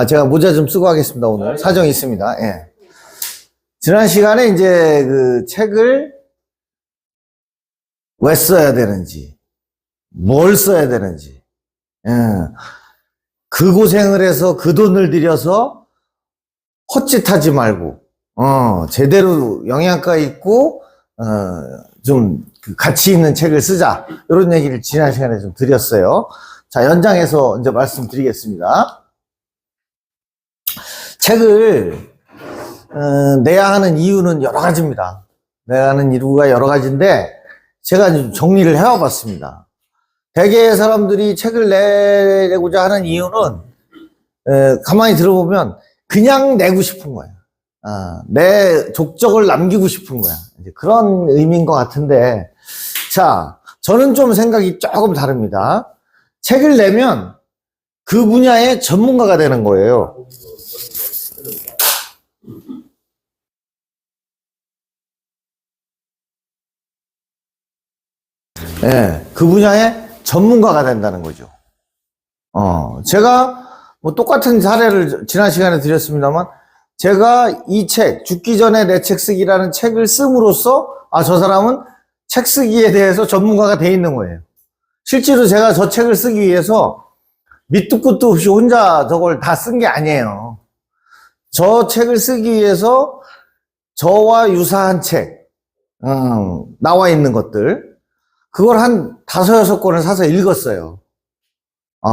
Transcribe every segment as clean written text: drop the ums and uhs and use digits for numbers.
제가 모자 좀 쓰고 하겠습니다, 오늘. 사정이 있습니다. 예. 지난 시간에 이제 그 책을 왜 써야 되는지, 뭘 써야 되는지, 예. 그 고생을 해서 그 돈을 들여서 헛짓하지 말고, 제대로 영양가 있고, 좀 가치 있는 책을 쓰자. 이런 얘기를 지난 시간에 좀 드렸어요. 자, 연장해서 이제 말씀드리겠습니다. 책을 내야 하는 이유는 여러 가지입니다. 내야 하는 이유가 여러 가지인데 제가 좀 정리를 해와 봤습니다. 대개의 사람들이 책을 내고자 하는 이유는 가만히 들어보면 그냥 내고 싶은 거야. 내 족적을 남기고 싶은 거야. 이제 그런 의미인 것 같은데, 자, 저는 좀 생각이 조금 다릅니다. 책을 내면 그 분야의 전문가가 되는 거예요. 네, 그 분야의 전문가가 된다는 거죠. 제가 뭐 똑같은 사례를 지난 시간에 드렸습니다만, 제가 이 책, 죽기 전에 내 책 쓰기라는 책을 씀으로써, 저 사람은 책 쓰기에 대해서 전문가가 돼 있는 거예요. 실제로 제가 저 책을 쓰기 위해서 밑도 끝도 없이 혼자 저걸 다 쓴 게 아니에요. 저 책을 쓰기 위해서 저와 유사한 책, 나와 있는 것들, 그걸 한 5, 6권을 사서 읽었어요.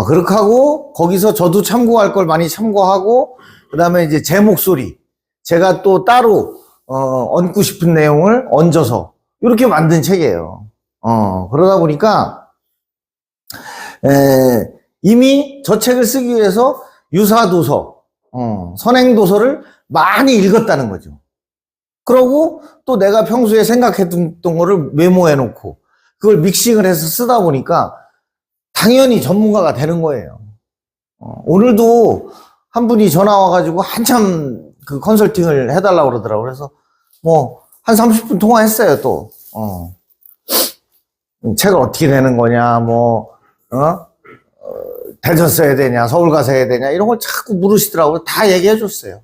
그렇게 하고, 거기서 저도 참고할 걸 많이 참고하고, 그 다음에 이제 제 목소리, 제가 또 따로, 얹고 싶은 내용을 얹어서, 이렇게 만든 책이에요. 그러다 보니까, 이미 저 책을 쓰기 위해서 유사도서, 선행도서를 많이 읽었다는 거죠. 그러고 또 내가 평소에 생각했던 거를 메모해 놓고, 그걸 믹싱을 해서 쓰다 보니까, 당연히 전문가가 되는 거예요. 오늘도 한 분이 전화 와가지고 한참 그 컨설팅을 해달라고 그러더라고요. 그래서 뭐 한 30분 통화했어요, 또. 책을 어떻게 내는 거냐, 대전 써야 되냐, 서울 가서 해야 되냐, 이런 걸 자꾸 물으시더라고요. 다 얘기해 줬어요.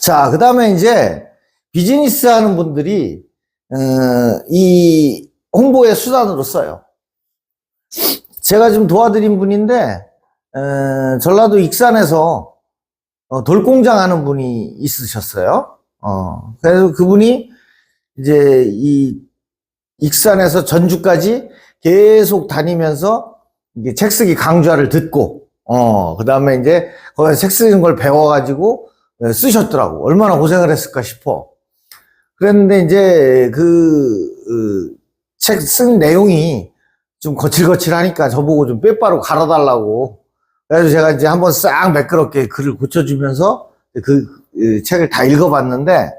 자, 그 다음에 이제 비즈니스 하는 분들이, 이 홍보의 수단으로 써요. 제가 지금 도와드린 분인데, 전라도 익산에서 돌공장 하는 분이 있으셨어요. 그래서 그분이 이제 이 익산에서 전주까지 계속 다니면서 이게 책 쓰기 강좌를 듣고, 그 다음에 이제 거기서 책 쓰는 걸 배워가지고 쓰셨더라고. 얼마나 고생을 했을까 싶어. 그랬는데 이제 책 쓴 내용이 좀 거칠거칠하니까 저보고 좀 빼빠로 갈아달라고. 그래서 제가 이제 한번 싹 매끄럽게 글을 고쳐주면서 그 책을 다 읽어봤는데,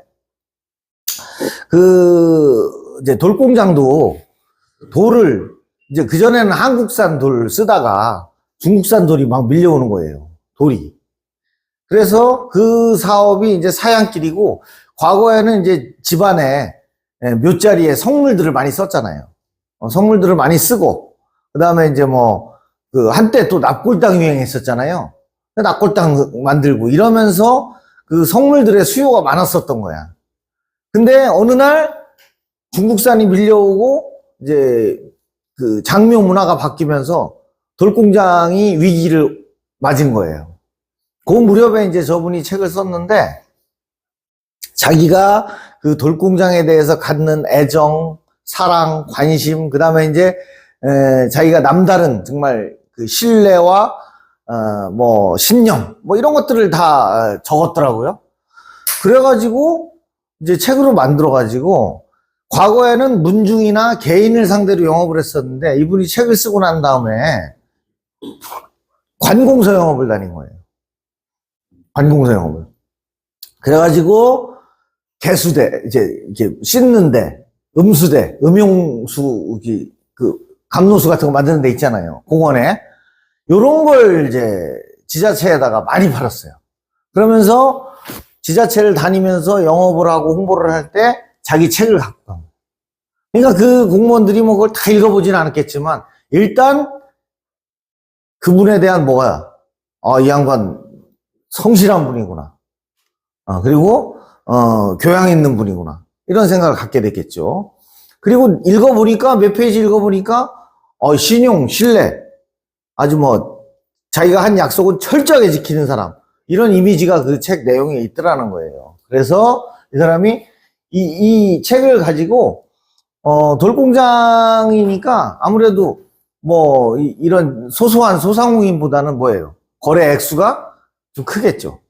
이제 돌공장도 돌을, 이제 그전에는 한국산 돌 쓰다가 중국산 돌이 막 밀려오는 거예요. 돌이. 그래서 그 사업이 이제 사양길이고, 과거에는 이제 집안에 묘자리에 성물들을 많이 썼잖아요. 성물들을 많이 쓰고, 그 다음에 이제 한때 또 납골당 유행했었잖아요. 납골당 만들고 이러면서 그 성물들의 수요가 많았었던 거야. 근데 어느 날 중국산이 밀려오고, 이제 그 장묘 문화가 바뀌면서 돌공장이 위기를 맞은 거예요. 그 무렵에 이제 저분이 책을 썼는데, 자기가 그 돌공장에 대해서 갖는 애정, 사랑, 관심, 그 다음에 이제, 자기가 남다른 정말 그 신뢰와, 신념, 이런 것들을 다 적었더라고요. 그래가지고, 이제 책으로 만들어가지고, 과거에는 문중이나 개인을 상대로 영업을 했었는데, 이분이 책을 쓰고 난 다음에, 관공서 영업을 다닌 거예요. 관공서 영업을. 그래가지고, 개수대, 이제, 이렇게 씻는데, 음수대, 음용수, 감로수 같은 거 만드는 데 있잖아요. 공원에. 요런 걸 이제 지자체에다가 많이 팔았어요. 그러면서 지자체를 다니면서 영업을 하고 홍보를 할 때 자기 책을 갖고 간 거예요. 그러니까 그 공무원들이 그걸 다 읽어보지는 않았겠지만, 일단 그분에 대한 이 양반 성실한 분이구나. 그리고, 교양 있는 분이구나. 이런 생각을 갖게 됐겠죠. 그리고 읽어보니까, 몇 페이지 읽어보니까, 신용, 신뢰, 아주 뭐, 자기가 한 약속은 철저하게 지키는 사람. 이런 이미지가 그 책 내용에 있더라는 거예요. 그래서 이 사람이 이 책을 가지고, 돌공장이니까 아무래도 뭐, 이런 소소한 소상공인보다는 뭐예요? 거래 액수가 좀 크겠죠.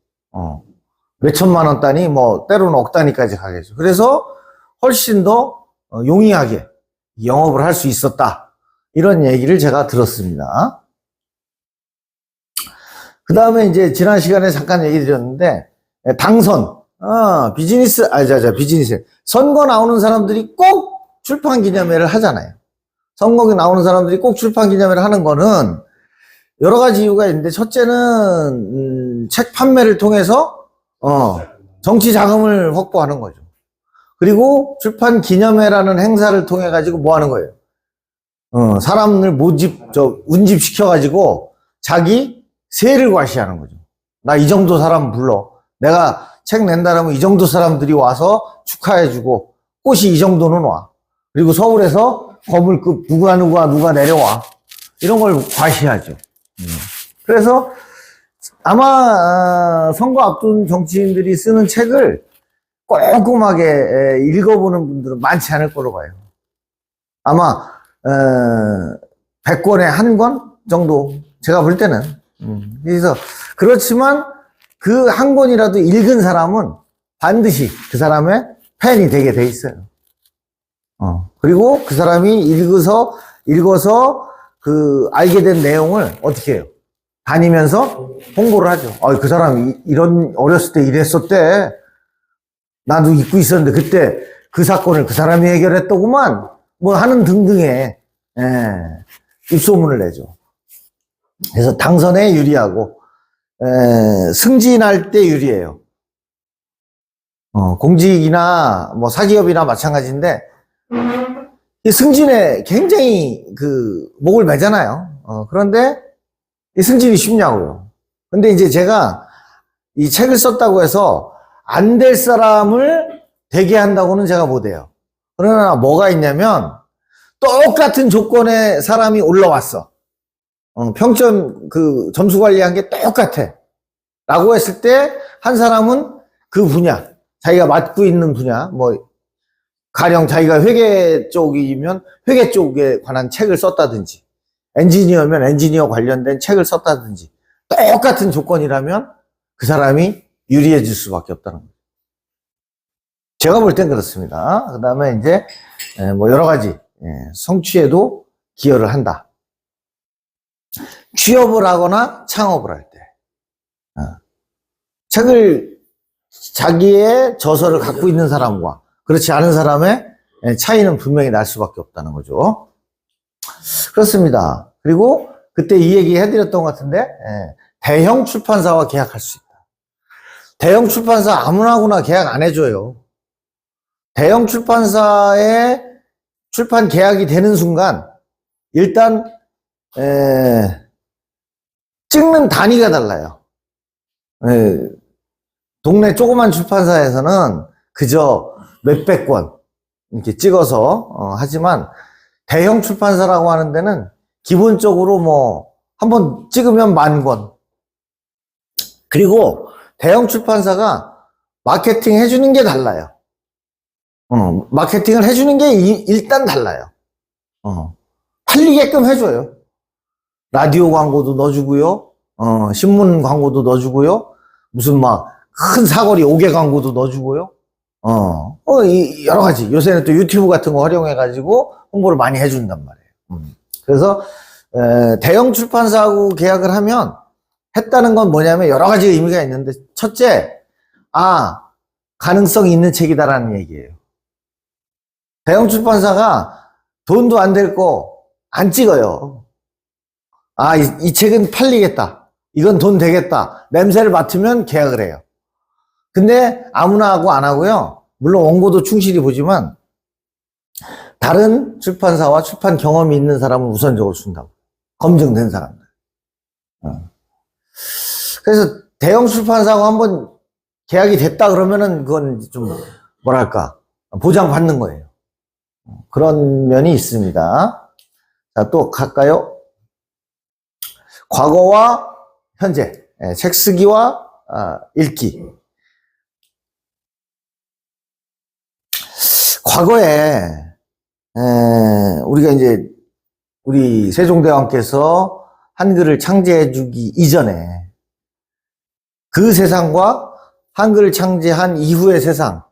몇 천만 원 단위, 뭐, 때로는 억 단위까지 가겠죠. 그래서 훨씬 더 용이하게 영업을 할 수 있었다. 이런 얘기를 제가 들었습니다. 그 다음에 이제 지난 시간에 잠깐 얘기 드렸는데, 당선, 비즈니스, 비즈니스. 선거 나오는 사람들이 꼭 출판 기념회를 하잖아요. 선거에 나오는 사람들이 꼭 출판 기념회를 하는 거는 여러 가지 이유가 있는데, 첫째는, 책 판매를 통해서, 정치 자금을 확보하는 거죠. 그리고 출판 기념회라는 행사를 통해 가지고 뭐 하는 거예요? 사람을 운집시켜가지고 자기 세를 과시하는 거죠. 나 이 정도 사람 불러. 내가 책 낸다라면 이 정도 사람들이 와서 축하해주고, 꽃이 이 정도는 와. 그리고 서울에서 거물급 누가 내려와. 이런 걸 과시하죠. 그래서 아마 선거 앞둔 정치인들이 쓰는 책을 꼼꼼하게 읽어보는 분들은 많지 않을 거로 봐요. 아마 100권에 한 권 정도 제가 볼 때는. 그래서 그렇지만 그 한 권이라도 읽은 사람은 반드시 그 사람의 팬이 되게 돼 있어요. 그리고 그 사람이 읽어서 그 알게 된 내용을 어떻게 해요? 다니면서 홍보를 하죠. 그 사람이 이런 어렸을 때 이랬었대. 나도 잊고 있었는데 그때 그 사건을 그 사람이 해결했더구만. 뭐 하는 등등의 입소문을 내죠. 그래서 당선에 유리하고 승진할 때 유리해요. 공직이나 뭐 사기업이나 마찬가지인데 이 승진에 굉장히 그 목을 매잖아요. 그런데 이 승진이 쉽냐고요. 근데 이제 제가 이 책을 썼다고 해서 안 될 사람을 되게 한다고는 제가 못해요. 그러나 뭐가 있냐면 똑같은 조건의 사람이 올라왔어. 평점 그 점수 관리한 게 똑같아. 라고 했을 때 한 사람은 그 분야, 자기가 맡고 있는 분야, 뭐 가령 자기가 회계 쪽이면 회계 쪽에 관한 책을 썼다든지, 엔지니어면 엔지니어 관련된 책을 썼다든지, 똑같은 조건이라면 그 사람이 유리해질 수밖에 없다는 거예요. 제가 볼 땐 그렇습니다. 그 다음에 이제 뭐 여러 가지 성취에도 기여를 한다. 취업을 하거나 창업을 할 때 책을 자기의 저서를 갖고 있는 사람과 그렇지 않은 사람의 차이는 분명히 날 수밖에 없다는 거죠. 그렇습니다. 그리고 그때 이 얘기 해드렸던 것 같은데 대형 출판사와 계약할 수 있다. 대형 출판사 아무나구나 계약 안 해줘요. 대형 출판사에 출판 계약이 되는 순간 일단 찍는 단위가 달라요. 동네 조그만 출판사에서는 그저 몇백 권 이렇게 찍어서 하지만 대형 출판사라고 하는 데는 기본적으로 뭐 한번 찍으면 10,000권. 그리고 대형 출판사가 마케팅 해주는 게 달라요. 마케팅을 해주는 게 일단 달라요. 팔리게끔 해줘요. 라디오 광고도 넣어주고요. 신문 광고도 넣어주고요. 무슨 막 큰 사거리 5개 광고도 넣어주고요. 여러 가지. 요새는 또 유튜브 같은 거 활용해가지고 홍보를 많이 해준단 말이에요. 그래서, 대형 출판사하고 계약을 하면 했다는 건 뭐냐면 여러 가지 의미가 있는데, 첫째, 가능성이 있는 책이다라는 얘기예요. 대형 출판사가 돈도 안 될 거 안 찍어요. 이 책은 팔리겠다. 이건 돈 되겠다. 냄새를 맡으면 계약을 해요. 근데 아무나 하고 안 하고요. 물론 원고도 충실히 보지만 다른 출판사와 출판 경험이 있는 사람을 우선적으로 준다고. 검증된 사람들. 그래서 대형 출판사하고 한번 계약이 됐다 그러면은 그건 좀 뭐랄까 보장받는 거예요. 그런 면이 있습니다. 자, 또 갈까요? 과거와 현재, 책 쓰기와 읽기. 과거에 우리가 이제 우리 세종대왕께서 한글을 창제해주기 이전에 그 세상과 한글을 창제한 이후의 세상,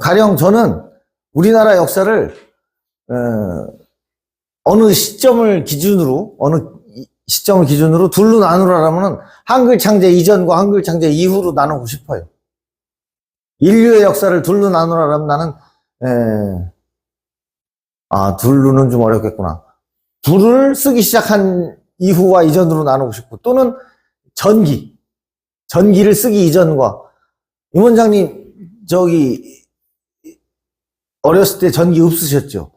가령 저는 우리나라 역사를 어느 시점을 기준으로 둘로 나누라면 한글 창제 이전과 한글 창제 이후로 나누고 싶어요. 인류의 역사를 둘로 나누라면 나는 둘로는 좀 어렵겠구나. 둘을 쓰기 시작한 이후와 이전으로 나누고 싶고, 또는 전기를 쓰기 이전과. 임 원장님 어렸을 때 전기 없으셨죠?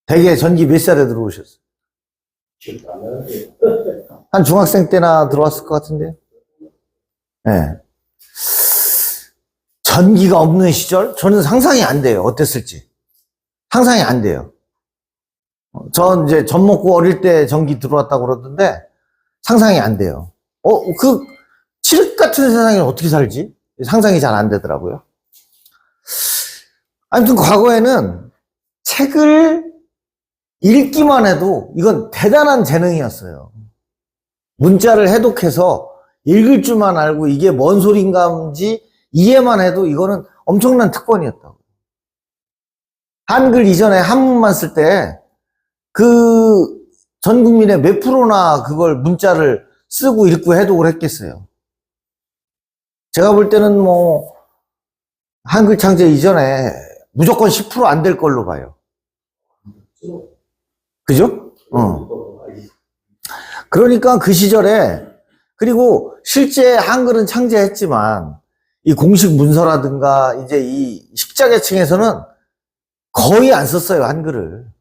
대개 전기 몇 살에 들어오셨어요? 한 중학생 때나 들어왔을 것 같은데. 네. 전기가 없는 시절? 저는 상상이 안 돼요. 어땠을지. 상상이 안 돼요. 전 이제 젖 먹고 어릴 때 전기 들어왔다고 그러던데 상상이 안 돼요. 그 칠흑 같은 세상에 어떻게 살지? 상상이 잘 안 되더라고요. 아무튼 과거에는 책을 읽기만 해도 이건 대단한 재능이었어요. 문자를 해독해서 읽을 줄만 알고 이게 뭔 소린가인지 이해만 해도 이거는 엄청난 특권이었다고. 한글 이전에 한문만 쓸 때 전 국민의 몇 프로나 그걸 문자를 쓰고 읽고 해독을 했겠어요. 제가 볼 때는 한글 창제 이전에 무조건 10% 안 될 걸로 봐요. 그죠? 그러니까 그 시절에, 그리고 실제 한글은 창제했지만 이 공식 문서라든가 이제 이 식자계층에서는 거의 안 썼어요, 한글을.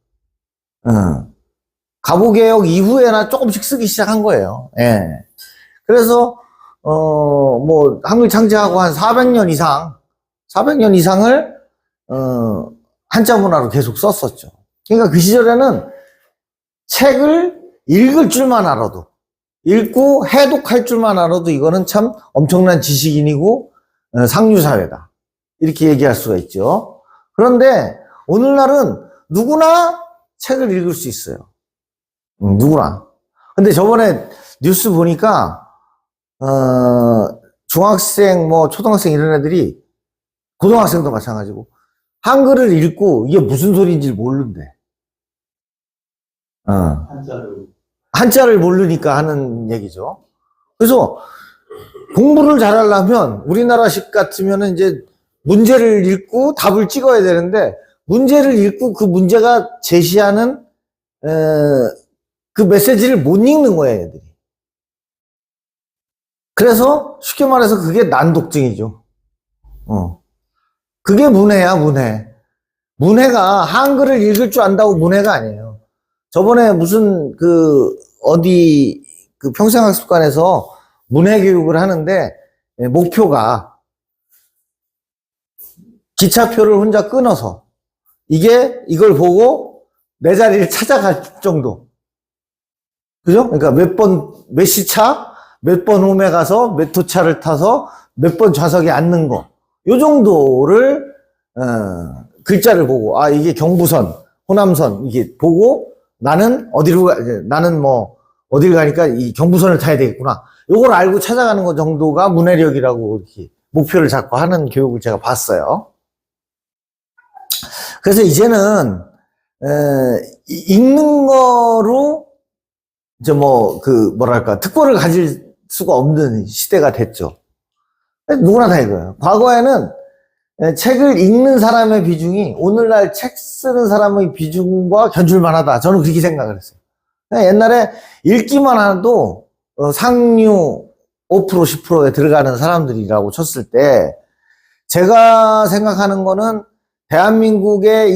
가보개혁 이후에나 조금씩 쓰기 시작한 거예요. 예. 그래서 한글 창제하고 한 400년 이상을 한자 문화로 계속 썼었죠. 그러니까 그 시절에는 책을 읽을 줄만 알아도, 읽고 해독할 줄만 알아도 이거는 참 엄청난 지식인이고 상류사회다, 이렇게 얘기할 수가 있죠. 그런데 오늘날은 누구나 책을 읽을 수 있어요. 누구나. 근데 저번에 뉴스 보니까 중학생, 초등학생 이런 애들이, 고등학생도 마찬가지고 한글을 읽고 이게 무슨 소리인지 모르는데. 한자를 모르니까 하는 얘기죠. 그래서 공부를 잘하려면 우리나라식 같으면 이제 문제를 읽고 답을 찍어야 되는데, 문제를 읽고 그 문제가 제시하는 그 메시지를 못 읽는 거예요, 애들이. 그래서 쉽게 말해서 그게 난독증이죠. 그게 문해야, 문해. 문해가 한글을 읽을 줄 안다고 문해가 아니에요. 저번에 무슨 어디 평생학습관에서 문해 교육을 하는데 목표가 기차표를 혼자 끊어서 이걸 보고 내 자리를 찾아갈 정도. 그죠? 그러니까 몇 시차, 몇 번 홈에 가서 몇 호차를 타서 몇 번 좌석에 앉는 거. 요 정도를, 글자를 보고, 이게 경부선, 호남선, 이게 보고, 나는 어디를 가니까 이 경부선을 타야 되겠구나. 요걸 알고 찾아가는 것 정도가 문해력이라고 이렇게 목표를 잡고 하는 교육을 제가 봤어요. 그래서 이제는, 읽는 거로, 특권을 가질 수가 없는 시대가 됐죠. 누구나 다 읽어요. 과거에는 책을 읽는 사람의 비중이 오늘날 책 쓰는 사람의 비중과 견줄만 하다. 저는 그렇게 생각을 했어요. 옛날에 읽기만 해도 상류 5%, 10%에 들어가는 사람들이라고 쳤을 때, 제가 생각하는 거는 대한민국의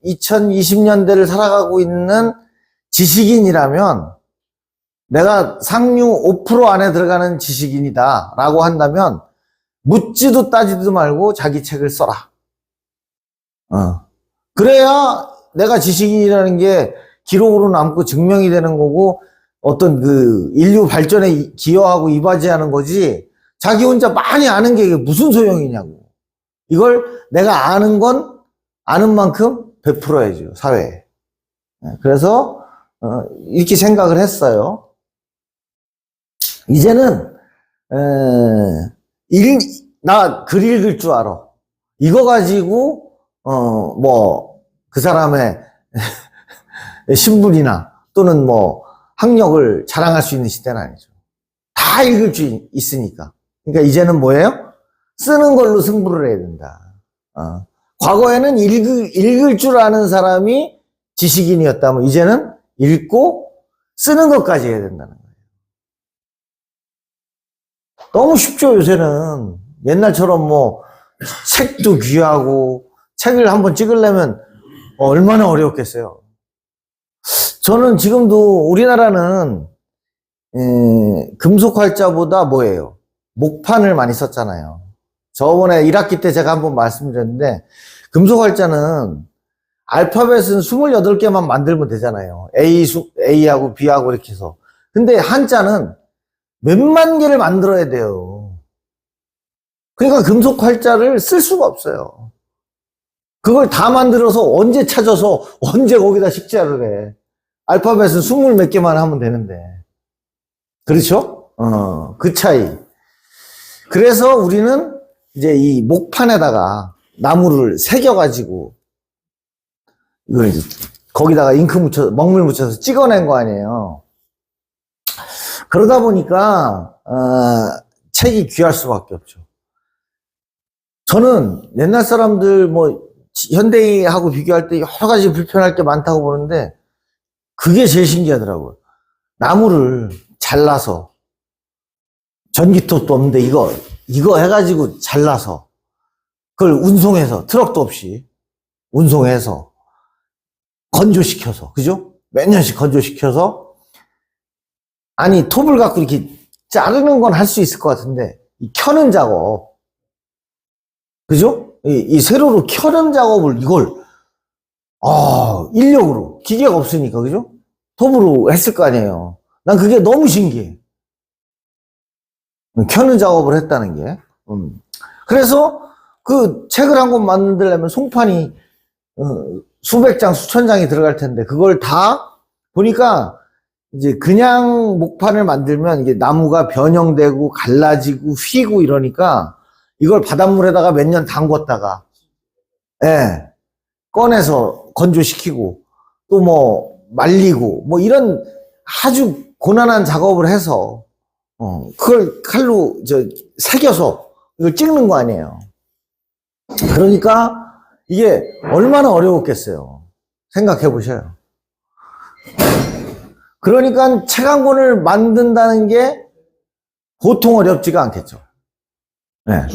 2020년대를 살아가고 있는 지식인이라면 내가 상류 5% 안에 들어가는 지식인이다 라고 한다면 묻지도 따지도 말고 자기 책을 써라. 그래야 내가 지식인이라는 게 기록으로 남고 증명이 되는 거고 어떤 그 인류 발전에 기여하고 이바지하는 거지 자기 혼자 많이 아는 게 무슨 소용이냐고. 이걸 내가 아는 건 아는 만큼 베풀어야죠, 사회에. 그래서 이렇게 생각을 했어요. 이제는 나 글 읽을 줄 알아. 이거 가지고 뭐 그 사람의 신분이나 또는 뭐 학력을 자랑할 수 있는 시대는 아니죠. 다 읽을 수 있으니까. 그러니까 이제는 뭐예요? 쓰는 걸로 승부를 해야 된다. 과거에는 읽을 줄 아는 사람이 지식인이었다면 이제는 읽고 쓰는 것까지 해야 된다는 거예요. 너무 쉽죠, 요새는. 옛날처럼 뭐 책도 귀하고 책을 한번 찍으려면 얼마나 어려웠겠어요. 저는 지금도 우리나라는 금속활자보다 뭐예요? 목판을 많이 썼잖아요. 저번에 1학기 때 제가 한번 말씀드렸는데 금속활자는 알파벳은 28개만 만들면 되잖아요. A하고 B하고 이렇게 해서. 근데 한자는 몇만 개를 만들어야 돼요. 그러니까 금속활자를 쓸 수가 없어요. 그걸 다 만들어서 언제 찾아서 언제 거기다 식자를 해. 알파벳은 20 몇 개만 하면 되는데. 그렇죠? 그 차이. 그래서 우리는 이제 이 목판에다가 나무를 새겨가지고 이걸 이제 거기다가 잉크 먹물 묻혀서 찍어낸 거 아니에요. 그러다 보니까 책이 귀할 수밖에 없죠. 저는 옛날 사람들 뭐 현대인하고 비교할 때 여러 가지 불편할 게 많다고 보는데 그게 제일 신기하더라고요. 나무를 잘라서 전기톱도 없는데 이거 해가지고 잘라서 그걸 운송해서 트럭도 없이 운송해서 건조시켜서, 그죠? 몇 년씩 건조시켜서 아니 톱을 갖고 이렇게 자르는 건 할 수 있을 것 같은데 이 켜는 작업, 그죠? 이 세로로 켜는 작업을 이걸 인력으로 기계가 없으니까, 그죠? 톱으로 했을 거 아니에요. 난 그게 너무 신기해. 켜는 작업을 했다는 게. 그래서 그 책을 한 권 만들려면 송판이 수백 장, 수천 장이 들어갈 텐데 그걸 다 보니까 이제 그냥 목판을 만들면 이게 나무가 변형되고 갈라지고 휘고 이러니까 이걸 바닷물에다가 몇 년 담궜다가 꺼내서 건조시키고 또 뭐 말리고 뭐 이런 아주 고난한 작업을 해서 그걸 칼로 새겨서 이걸 찍는 거 아니에요. 그러니까 이게 얼마나 어려웠겠어요. 생각해 보셔요. 그러니까 책 한 권을 만든다는 게 보통 어렵지가 않겠죠. 네.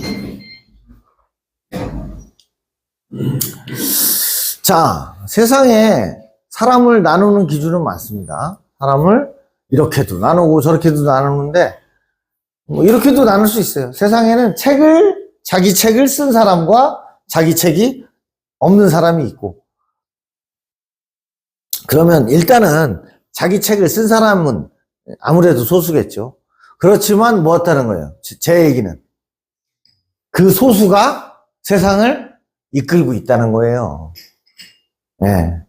자, 세상에 사람을 나누는 기준은 많습니다. 사람을 이렇게도 나누고 저렇게도 나누는데 뭐 이렇게도 나눌 수 있어요. 세상에는 자기 책을 쓴 사람과 자기 책이 없는 사람이 있고, 그러면 일단은 자기 책을 쓴 사람은 아무래도 소수겠죠. 그렇지만 뭐 어떠는 거예요? 제 얘기는 그 소수가 세상을 이끌고 있다는 거예요. 네.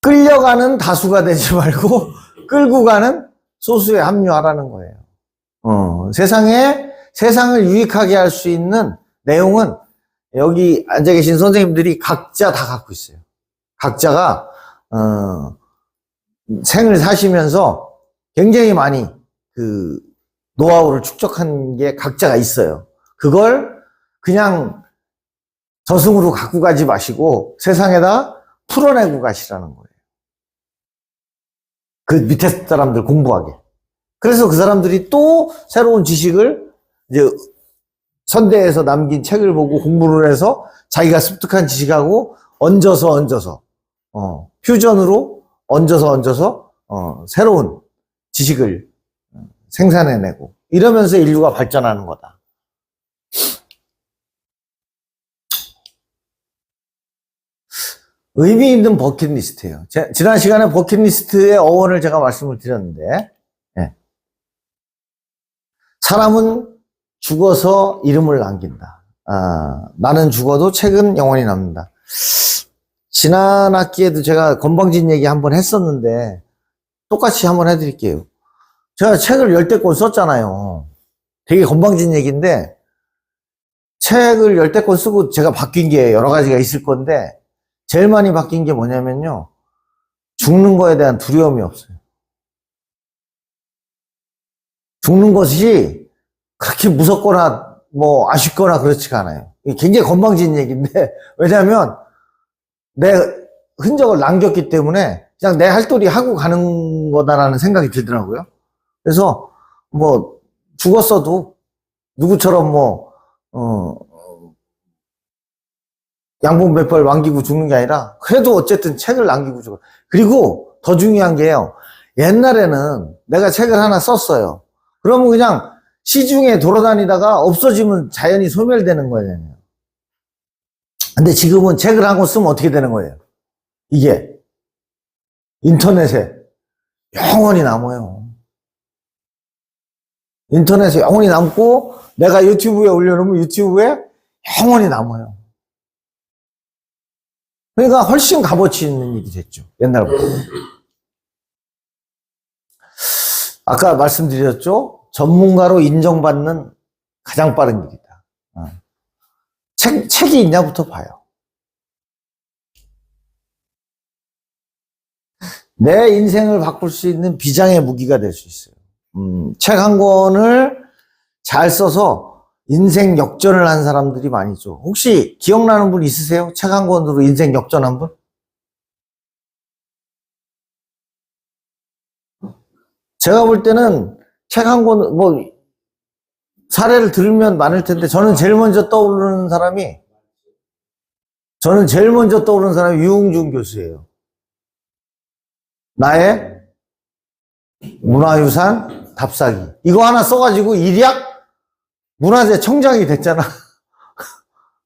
끌려가는 다수가 되지 말고 끌고 가는 소수에 합류하라는 거예요. 세상을 유익하게 할 수 있는 내용은 여기 앉아 계신 선생님들이 각자 다 갖고 있어요. 각자가 생을 사시면서 굉장히 많이 그 노하우를 축적한 게 각자가 있어요. 그걸 그냥 저승으로 갖고 가지 마시고 세상에다 풀어내고 가시라는 거예요. 그 밑에 사람들 공부하게. 그래서 그 사람들이 또 새로운 지식을 이제 선대에서 남긴 책을 보고 공부를 해서 자기가 습득한 지식하고 얹어서 퓨전으로 얹어서 새로운 지식을 생산해내고 이러면서 인류가 발전하는 거다. 의미 있는 버킷리스트예요. 지난 시간에 버킷리스트의 어원을 제가 말씀을 드렸는데, 네. 사람은 죽어서 이름을 남긴다. 나는 죽어도 책은 영원히 남는다. 지난 학기에도 제가 건방진 얘기 한번 했었는데 똑같이 한번 해드릴게요. 제가 책을 열댓 권 썼잖아요. 되게 건방진 얘기인데 책을 열댓 권 쓰고 제가 바뀐 게 여러 가지가 있을 건데 제일 많이 바뀐 게 뭐냐면요. 죽는 거에 대한 두려움이 없어요. 죽는 것이 그렇게 무섭거나 뭐 아쉽거나 그렇지가 않아요. 굉장히 건방진 얘기인데 왜냐하면 내 흔적을 남겼기 때문에 그냥 내 할도리 하고 가는 거다라는 생각이 들더라고요. 그래서 뭐 죽었어도 누구처럼 뭐 양복 몇 벌 남기고 죽는 게 아니라 그래도 어쨌든 책을 남기고 죽어. 그리고 더 중요한 게요. 옛날에는 내가 책을 하나 썼어요. 그러면 그냥 시중에 돌아다니다가 없어지면 자연히 소멸되는 거예요. 근데 지금은 책을 한 권 쓰면 어떻게 되는 거예요? 이게 인터넷에 영원히 남아요. 인터넷에 영원히 남고 내가 유튜브에 올려놓으면 유튜브에 영원히 남아요. 그러니까 훨씬 값어치 있는 일이 됐죠. 옛날보다. 아까 말씀드렸죠? 전문가로 인정받는 가장 빠른 길이다. 책이 있냐부터 봐요. 내 인생을 바꿀 수 있는 비장의 무기가 될 수 있어요. 책 한 권을 잘 써서 인생 역전을 한 사람들이 많이 있죠. 혹시 기억나는 분 있으세요? 책 한 권으로 인생 역전한 분? 제가 볼 때는 책 한 권, 뭐, 사례를 들으면 많을 텐데, 저는 제일 먼저 떠오르는 사람이 유흥준 교수예요. 나의 문화유산 답사기. 이거 하나 써가지고 일약 문화재 청장이 됐잖아.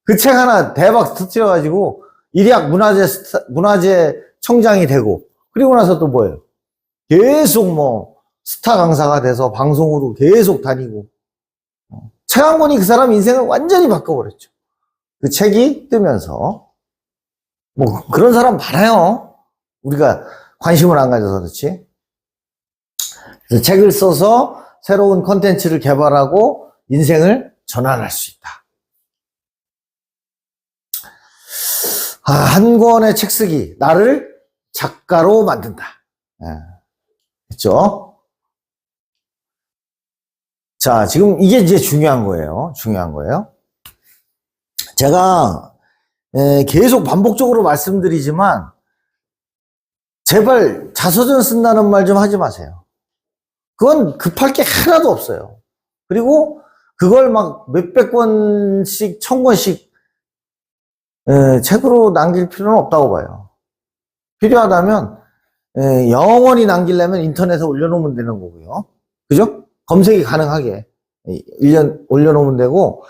그 책 하나 대박 터뜨려가지고 일약 문화재 청장이 되고, 그리고 나서 또 뭐예요? 계속 뭐 스타 강사가 돼서 방송으로 계속 다니고, 책 한 권이 그 사람 인생을 완전히 바꿔버렸죠. 그 책이 뜨면서. 뭐 그런 사람 많아요. 우리가 관심을 안 가져서 그렇지. 그래서 책을 써서 새로운 콘텐츠를 개발하고 인생을 전환할 수 있다. 한 권의 책 쓰기, 나를 작가로 만든다. 그렇죠? 자, 지금 이게 이제 중요한 거예요. 제가 계속 반복적으로 말씀드리지만 제발 자서전 쓴다는 말 좀 하지 마세요. 그건 급할 게 하나도 없어요. 그리고 그걸 막 몇백 권씩, 1000권씩 책으로 남길 필요는 없다고 봐요. 필요하다면 영원히 남기려면 인터넷에 올려놓으면 되는 거고요. 그죠? 검색이 가능하게 1년 올려놓으면 되고,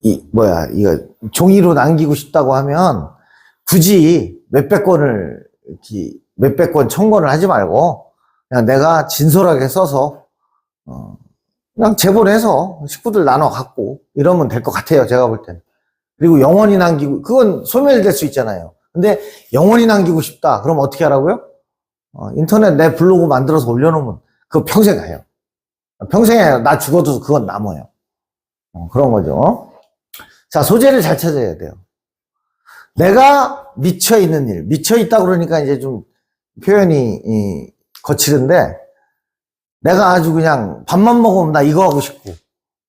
이거 종이로 남기고 싶다고 하면 굳이 몇백 권을, 몇백 권, 1000권을 하지 말고 그냥 내가 진솔하게 써서 그냥 제본해서 식구들 나눠 갖고 이러면 될 것 같아요. 제가 볼 때는. 그리고 영원히 남기고, 그건 소멸될 수 있잖아요. 근데 영원히 남기고 싶다. 그럼 어떻게 하라고요? 인터넷 내 블로그 만들어서 올려놓으면 그거 평생 가요. 평생 해요. 나 죽어도 그건 남아요. 그런 거죠. 자, 소재를 잘 찾아야 돼요. 내가 미쳐있는 일. 미쳐있다 그러니까 이제 좀 표현이 거칠은데, 내가 아주 그냥 밥만 먹으면 나 이거 하고 싶고,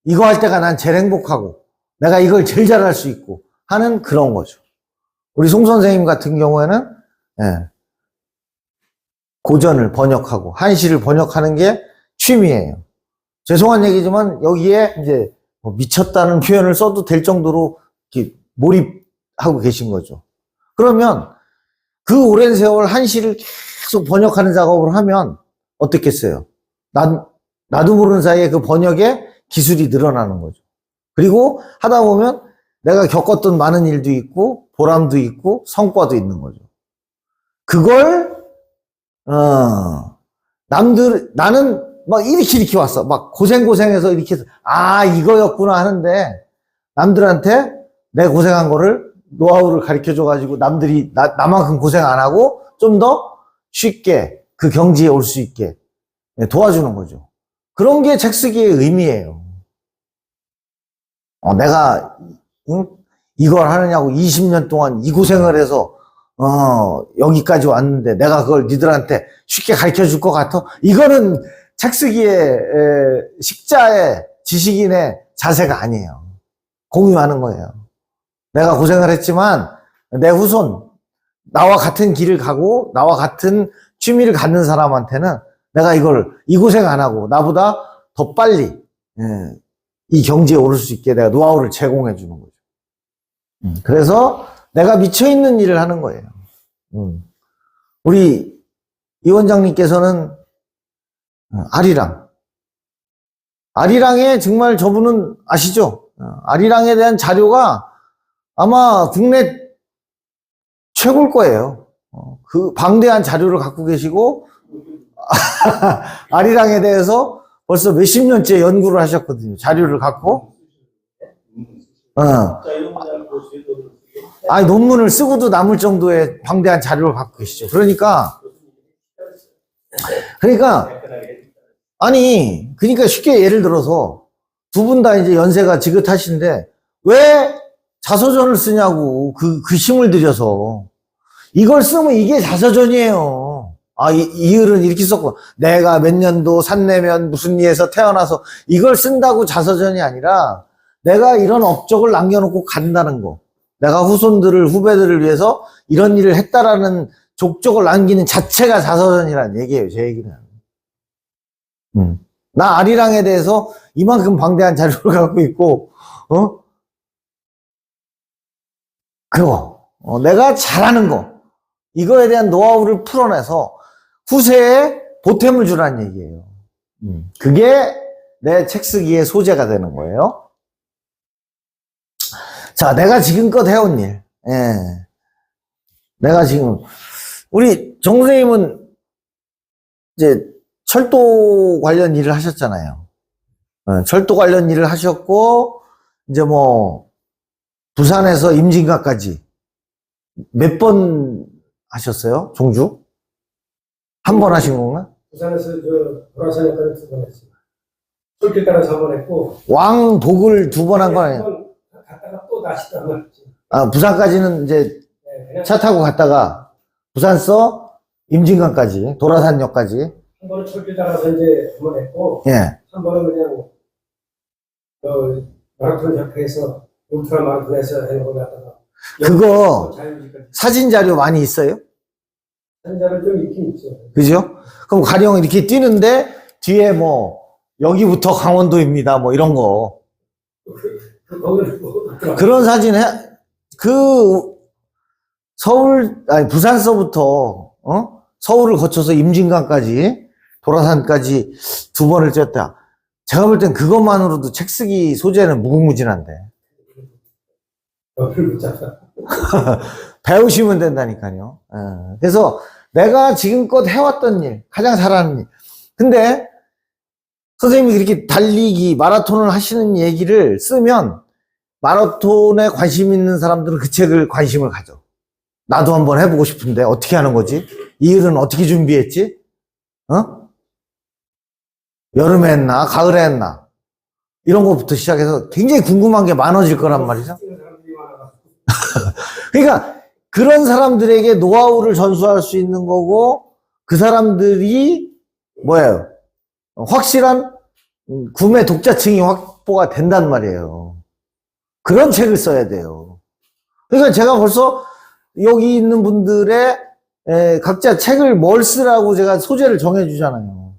이거 할 때가 난 제일 행복하고, 내가 이걸 제일 잘할 수 있고 하는 그런 거죠. 우리 송 선생님 같은 경우에는 고전을 번역하고 한시를 번역하는 게 취미예요. 죄송한 얘기지만 여기에 이제 뭐 미쳤다는 표현을 써도 될 정도로 이렇게 몰입하고 계신 거죠. 그러면 그 오랜 세월 한시를 계속 번역하는 작업을 하면 어떻겠어요? 나도 모르는 사이에 그 번역의 기술이 늘어나는 거죠. 그리고 하다 보면 내가 겪었던 많은 일도 있고 보람도 있고 성과도 있는 거죠. 그걸 나는 막 이렇게 왔어. 막 고생해서 이렇게 해서 이거였구나 하는데 남들한테 내 고생한 거를 노하우를 가르쳐줘가지고 남들이 나만큼 고생 안 하고 좀 더 쉽게 그 경지에 올 수 있게 도와주는 거죠. 그런 게 책 쓰기의 의미예요. 내가 이걸 하느냐고 20년 동안 이 고생을 해서 여기까지 왔는데 내가 그걸 니들한테 쉽게 가르쳐 줄 것 같아? 이거는 책 쓰기의 식자의 지식인의 자세가 아니에요. 공유하는 거예요. 내가 고생을 했지만 내 후손, 나와 같은 길을 가고 나와 같은 취미를 갖는 사람한테는 내가 이 고생 안 하고 나보다 더 빨리 이 경지에 오를 수 있게 내가 노하우를 제공해 주는 거죠. 그래서 내가 미쳐있는 일을 하는 거예요. 우리 이 원장님께서는 아리랑에 정말 저분은 아시죠? 아리랑에 대한 자료가 아마 국내 최고일 거예요. 그 방대한 자료를 갖고 계시고 아리랑에 대해서 벌써 몇십 년째 연구를 하셨거든요. 자료를 갖고. 논문을 쓰고도 남을 정도의 방대한 자료를 갖고 계시죠. 그러니까 쉽게 예를 들어서 두 분 다 이제 연세가 지긋하신데 왜 자서전을 쓰냐고 그 힘을 들여서 이걸 쓰면 이게 자서전이에요. 이 글은 이렇게 썼고 내가 몇 년도 산내면 무슨 리에서 태어나서 이걸 쓴다고 자서전이 아니라 내가 이런 업적을 남겨놓고 간다는 거, 내가 후배들을 위해서 이런 일을 했다라는 족적을 남기는 자체가 자서전이라는 얘기예요. 제 얘기는. 나 아리랑에 대해서 이만큼 방대한 자료를 갖고 있고 내가 잘하는 거, 이거에 대한 노하우를 풀어내서 후세에 보탬을 주라는 얘기예요. 그게 내 책 쓰기의 소재가 되는 거예요. 자, 내가 지금껏 해온 일. 우리 정 선생님은 이제 철도 관련 일을 하셨잖아요. 철도 관련 일을 하셨고, 이제 부산에서 임진각까지 몇 번 하셨어요? 종주? 한 번 하신 건가? 부산에서 도라산역까지 2번 했어요. 솔길 따라 4번 했고. 왕복을 2번 한 거 아니에요? 갔다가 또 다시 또 한 번. 부산까지는 이제 차 타고 갔다가 부산서 임진강까지, 도라산역까지. 한 번은 솔길 따라서 이제 2번 했고. 한 번은 그냥, 마라톤 협회에서, 울트라 마라톤에서 해놓고 갔다가. 그거 사진 자료 많이 있어요? 사진 자료 좀 있긴 있죠. 그죠? 그럼 가령 이렇게 뛰는데 뒤에 여기부터 강원도입니다. 이런 거. 그런 사진 부산서부터 서울을 거쳐서 임진강까지 도라산까지 2번을 뛰었다. 제가 볼 땐 그것만으로도 책 쓰기 소재는 무궁무진한데. 배우시면 된다니까요. 그래서 내가 지금껏 해왔던 일, 가장 잘하는 일. 근데 선생님이 그렇게 달리기, 마라톤을 하시는 얘기를 쓰면 마라톤에 관심 있는 사람들은 그 책을 관심을 가져. 나도 한번 해보고 싶은데 어떻게 하는 거지? 이 일은 어떻게 준비했지? 여름에 했나? 가을에 했나? 이런 것부터 시작해서 굉장히 궁금한 게 많아질 거란 말이죠. 그러니까 그런 사람들에게 노하우를 전수할 수 있는 거고, 그 사람들이 확실한 구매 독자층이 확보가 된단 말이에요. 그런 책을 써야 돼요. 그러니까 제가 벌써 여기 있는 분들의 각자 책을 뭘 쓰라고 제가 소재를 정해주잖아요.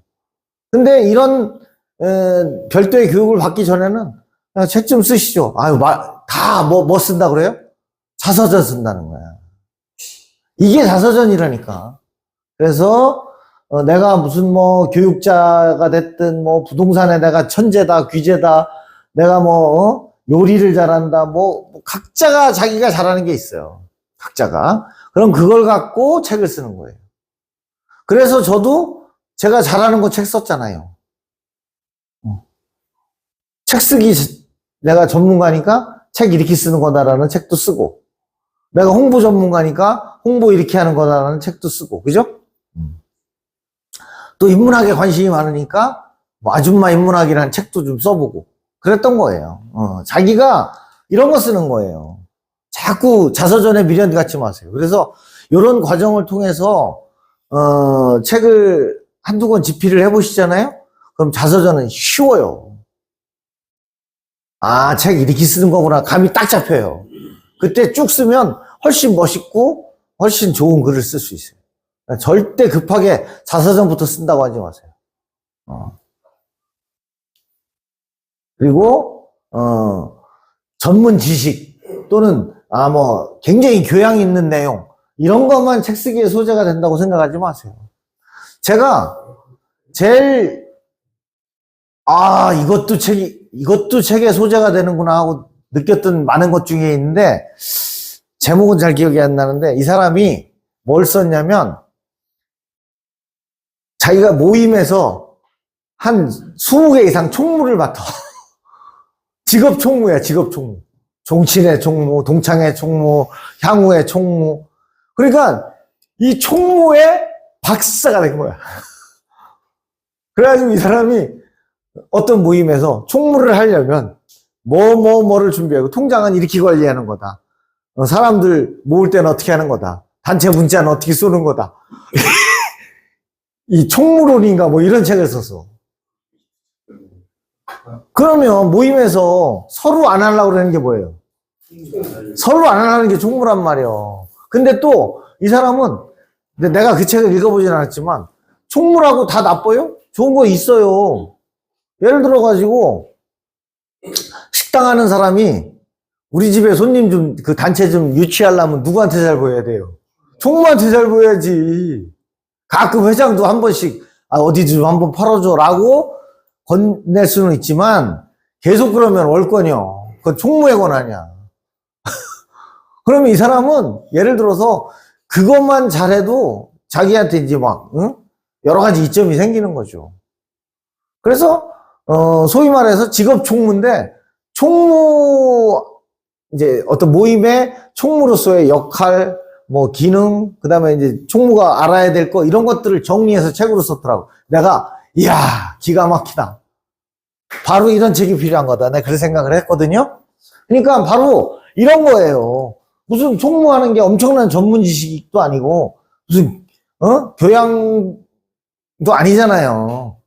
근데 이런 별도의 교육을 받기 전에는 책 좀 쓰시죠. 다 뭐 쓴다 그래요? 자서전 쓴다는 거야. 이게 자서전이라니까. 그래서 내가 무슨 뭐 교육자가 됐든 뭐 부동산에 내가 천재다, 귀재다, 내가 뭐 요리를 잘한다, 뭐 각자가 자기가 잘하는 게 있어요. 각자가. 그럼 그걸 갖고 책을 쓰는 거예요. 그래서 저도 제가 잘하는 거 책 썼잖아요. 책 쓰기 내가 전문가니까 책 이렇게 쓰는 거다라는 책도 쓰고, 내가 홍보 전문가니까 홍보 이렇게 하는 거다라는 책도 쓰고, 그죠? 또 인문학에 관심이 많으니까 뭐 아줌마 인문학이라는 책도 좀 써보고 그랬던 거예요. 자기가 이런 거 쓰는 거예요. 자꾸 자서전에 미련 갖지 마세요. 그래서 이런 과정을 통해서 책을 한두 권 집필을 해보시잖아요. 그럼 자서전은 쉬워요. 아, 책 이렇게 쓰는 거구나. 감이 딱 잡혀요. 그때 쭉 쓰면 훨씬 멋있고 훨씬 좋은 글을 쓸 수 있어요. 절대 급하게 자서전부터 쓴다고 하지 마세요. 그리고 전문 지식 또는 뭐 굉장히 교양 있는 내용 이런 것만 책 쓰기에 소재가 된다고 생각하지 마세요. 제가 제일 이것도 책에 소재가 되는구나 하고 느꼈던 많은 것 중에 있는데, 제목은 잘 기억이 안 나는데, 이 사람이 뭘 썼냐면, 자기가 모임에서 한 20개 이상 총무를 맡아. 직업 총무야, 직업 총무. 종친의 총무, 동창의 총무, 향후의 총무. 그러니까 이 총무의 박사가 된 거야. 그래가지고 이 사람이 어떤 모임에서 총무를 하려면 뭐를 준비하고, 통장은 이렇게 관리하는 거다. 사람들 모을 때는 어떻게 하는 거다. 단체 문자는 어떻게 쏘는 거다. 이 총무론인가 뭐 이런 책을 썼어. 그러면 모임에서 서로 안 하려고 그러는 게 뭐예요? 서로 안 하는 게 총무란 말이에요. 근데 또 이 사람은, 내가 그 책을 읽어보진 않았지만, 총무라고 다 나빠요? 좋은 거 있어요. 예를 들어가지고, 식당 하는 사람이 우리 집에 손님 좀, 그 단체 좀 유치하려면 누구한테 잘 보여야 돼요? 총무한테 잘 보여야지. 가끔 회장도 한 번씩, 어디 좀 한번 팔아줘라고 건넬 수는 있지만, 계속 그러면 월권이요. 그건 총무의 권한이야. 그러면 이 사람은 예를 들어서 그것만 잘해도 자기한테 이제 막, 여러 가지 이점이 생기는 거죠. 그래서, 소위 말해서 직업 총무인데, 이제 어떤 모임의 총무로서의 역할, 뭐 기능, 그 다음에 이제 총무가 알아야 될 거, 이런 것들을 정리해서 책으로 썼더라고. 내가, 이야, 기가 막히다. 바로 이런 책이 필요한 거다. 내가 그런 생각을 했거든요. 그러니까 바로 이런 거예요. 무슨 총무하는 게 엄청난 전문 지식도 아니고, 무슨, 교양도 아니잖아요.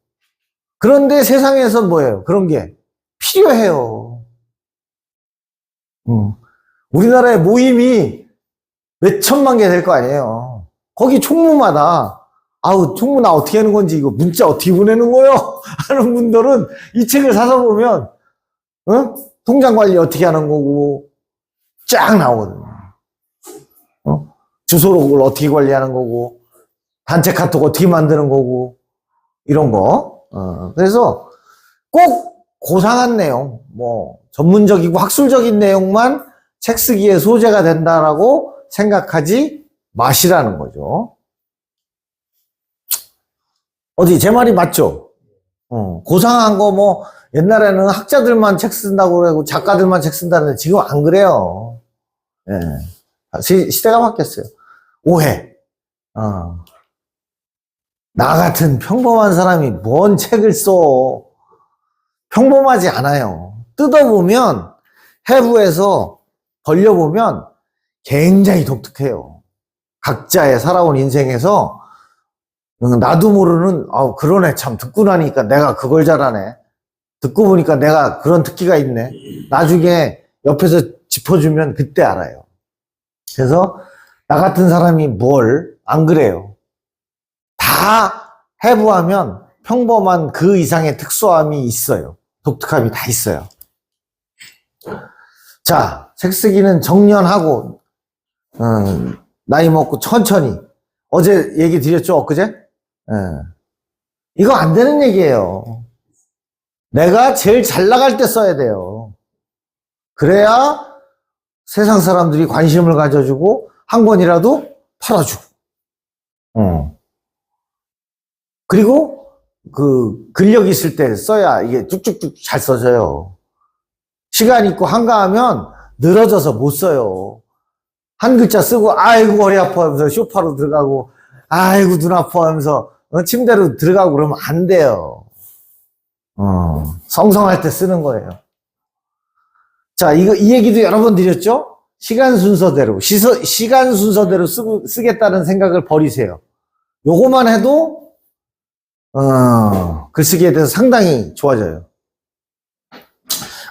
그런데 세상에서 뭐예요? 그런 게 필요해요. 우리나라의 모임이 몇 천만 개 될 거 아니에요. 거기 총무마다, 총무 나 어떻게 하는 건지, 이거 문자 어떻게 보내는 거요? 하는 분들은 이 책을 사서 보면, 통장 관리 어떻게 하는 거고, 쫙 나오거든요. 주소록을 어떻게 관리하는 거고, 단체 카톡 어떻게 만드는 거고, 이런 거. 그래서 꼭 고상한 내용, 뭐, 전문적이고 학술적인 내용만 책 쓰기에 소재가 된다라고 생각하지 마시라는 거죠. 제 말이 맞죠? 고상한 거 뭐, 옛날에는 학자들만 책 쓴다고 그러고 작가들만 책 쓴다는데 지금 안 그래요. 예. 시대가 바뀌었어요. 오해. 나 같은 평범한 사람이 뭔 책을 써. 평범하지 않아요. 뜯어보면, 해부해서 벌려보면 굉장히 독특해요. 각자의 살아온 인생에서 나도 모르는, 그러네. 참, 듣고 나니까 내가 그걸 잘하네. 듣고 보니까 내가 그런 특기가 있네. 나중에 옆에서 짚어주면 그때 알아요. 그래서 나 같은 사람이 안 그래요. 다 해부하면 평범한 그 이상의 특수함이 있어요. 독특함이 다 있어요. 자, 책 쓰기는 정년하고, 나이 먹고 천천히. 어제 얘기 드렸죠, 엊그제? 예. 이거 안 되는 얘기예요. 내가 제일 잘 나갈 때 써야 돼요. 그래야 세상 사람들이 관심을 가져주고 한 권이라도 팔아주고. 그리고 그 근력 있을 때 써야 이게 쭉쭉쭉 잘 써져요. 시간 있고 한가하면 늘어져서 못 써요. 한 글자 쓰고 아이고 머리 아파 하면서 소파로 들어가고 아이고 눈 아파 하면서 침대로 들어가고 그러면 안 돼요. 성성할 때 쓰는 거예요. 자, 이 얘기도 여러 번 드렸죠? 시간 순서대로, 시간 순서대로 쓰겠다는 생각을 버리세요. 요거만 해도, 글쓰기에 대해서 상당히 좋아져요.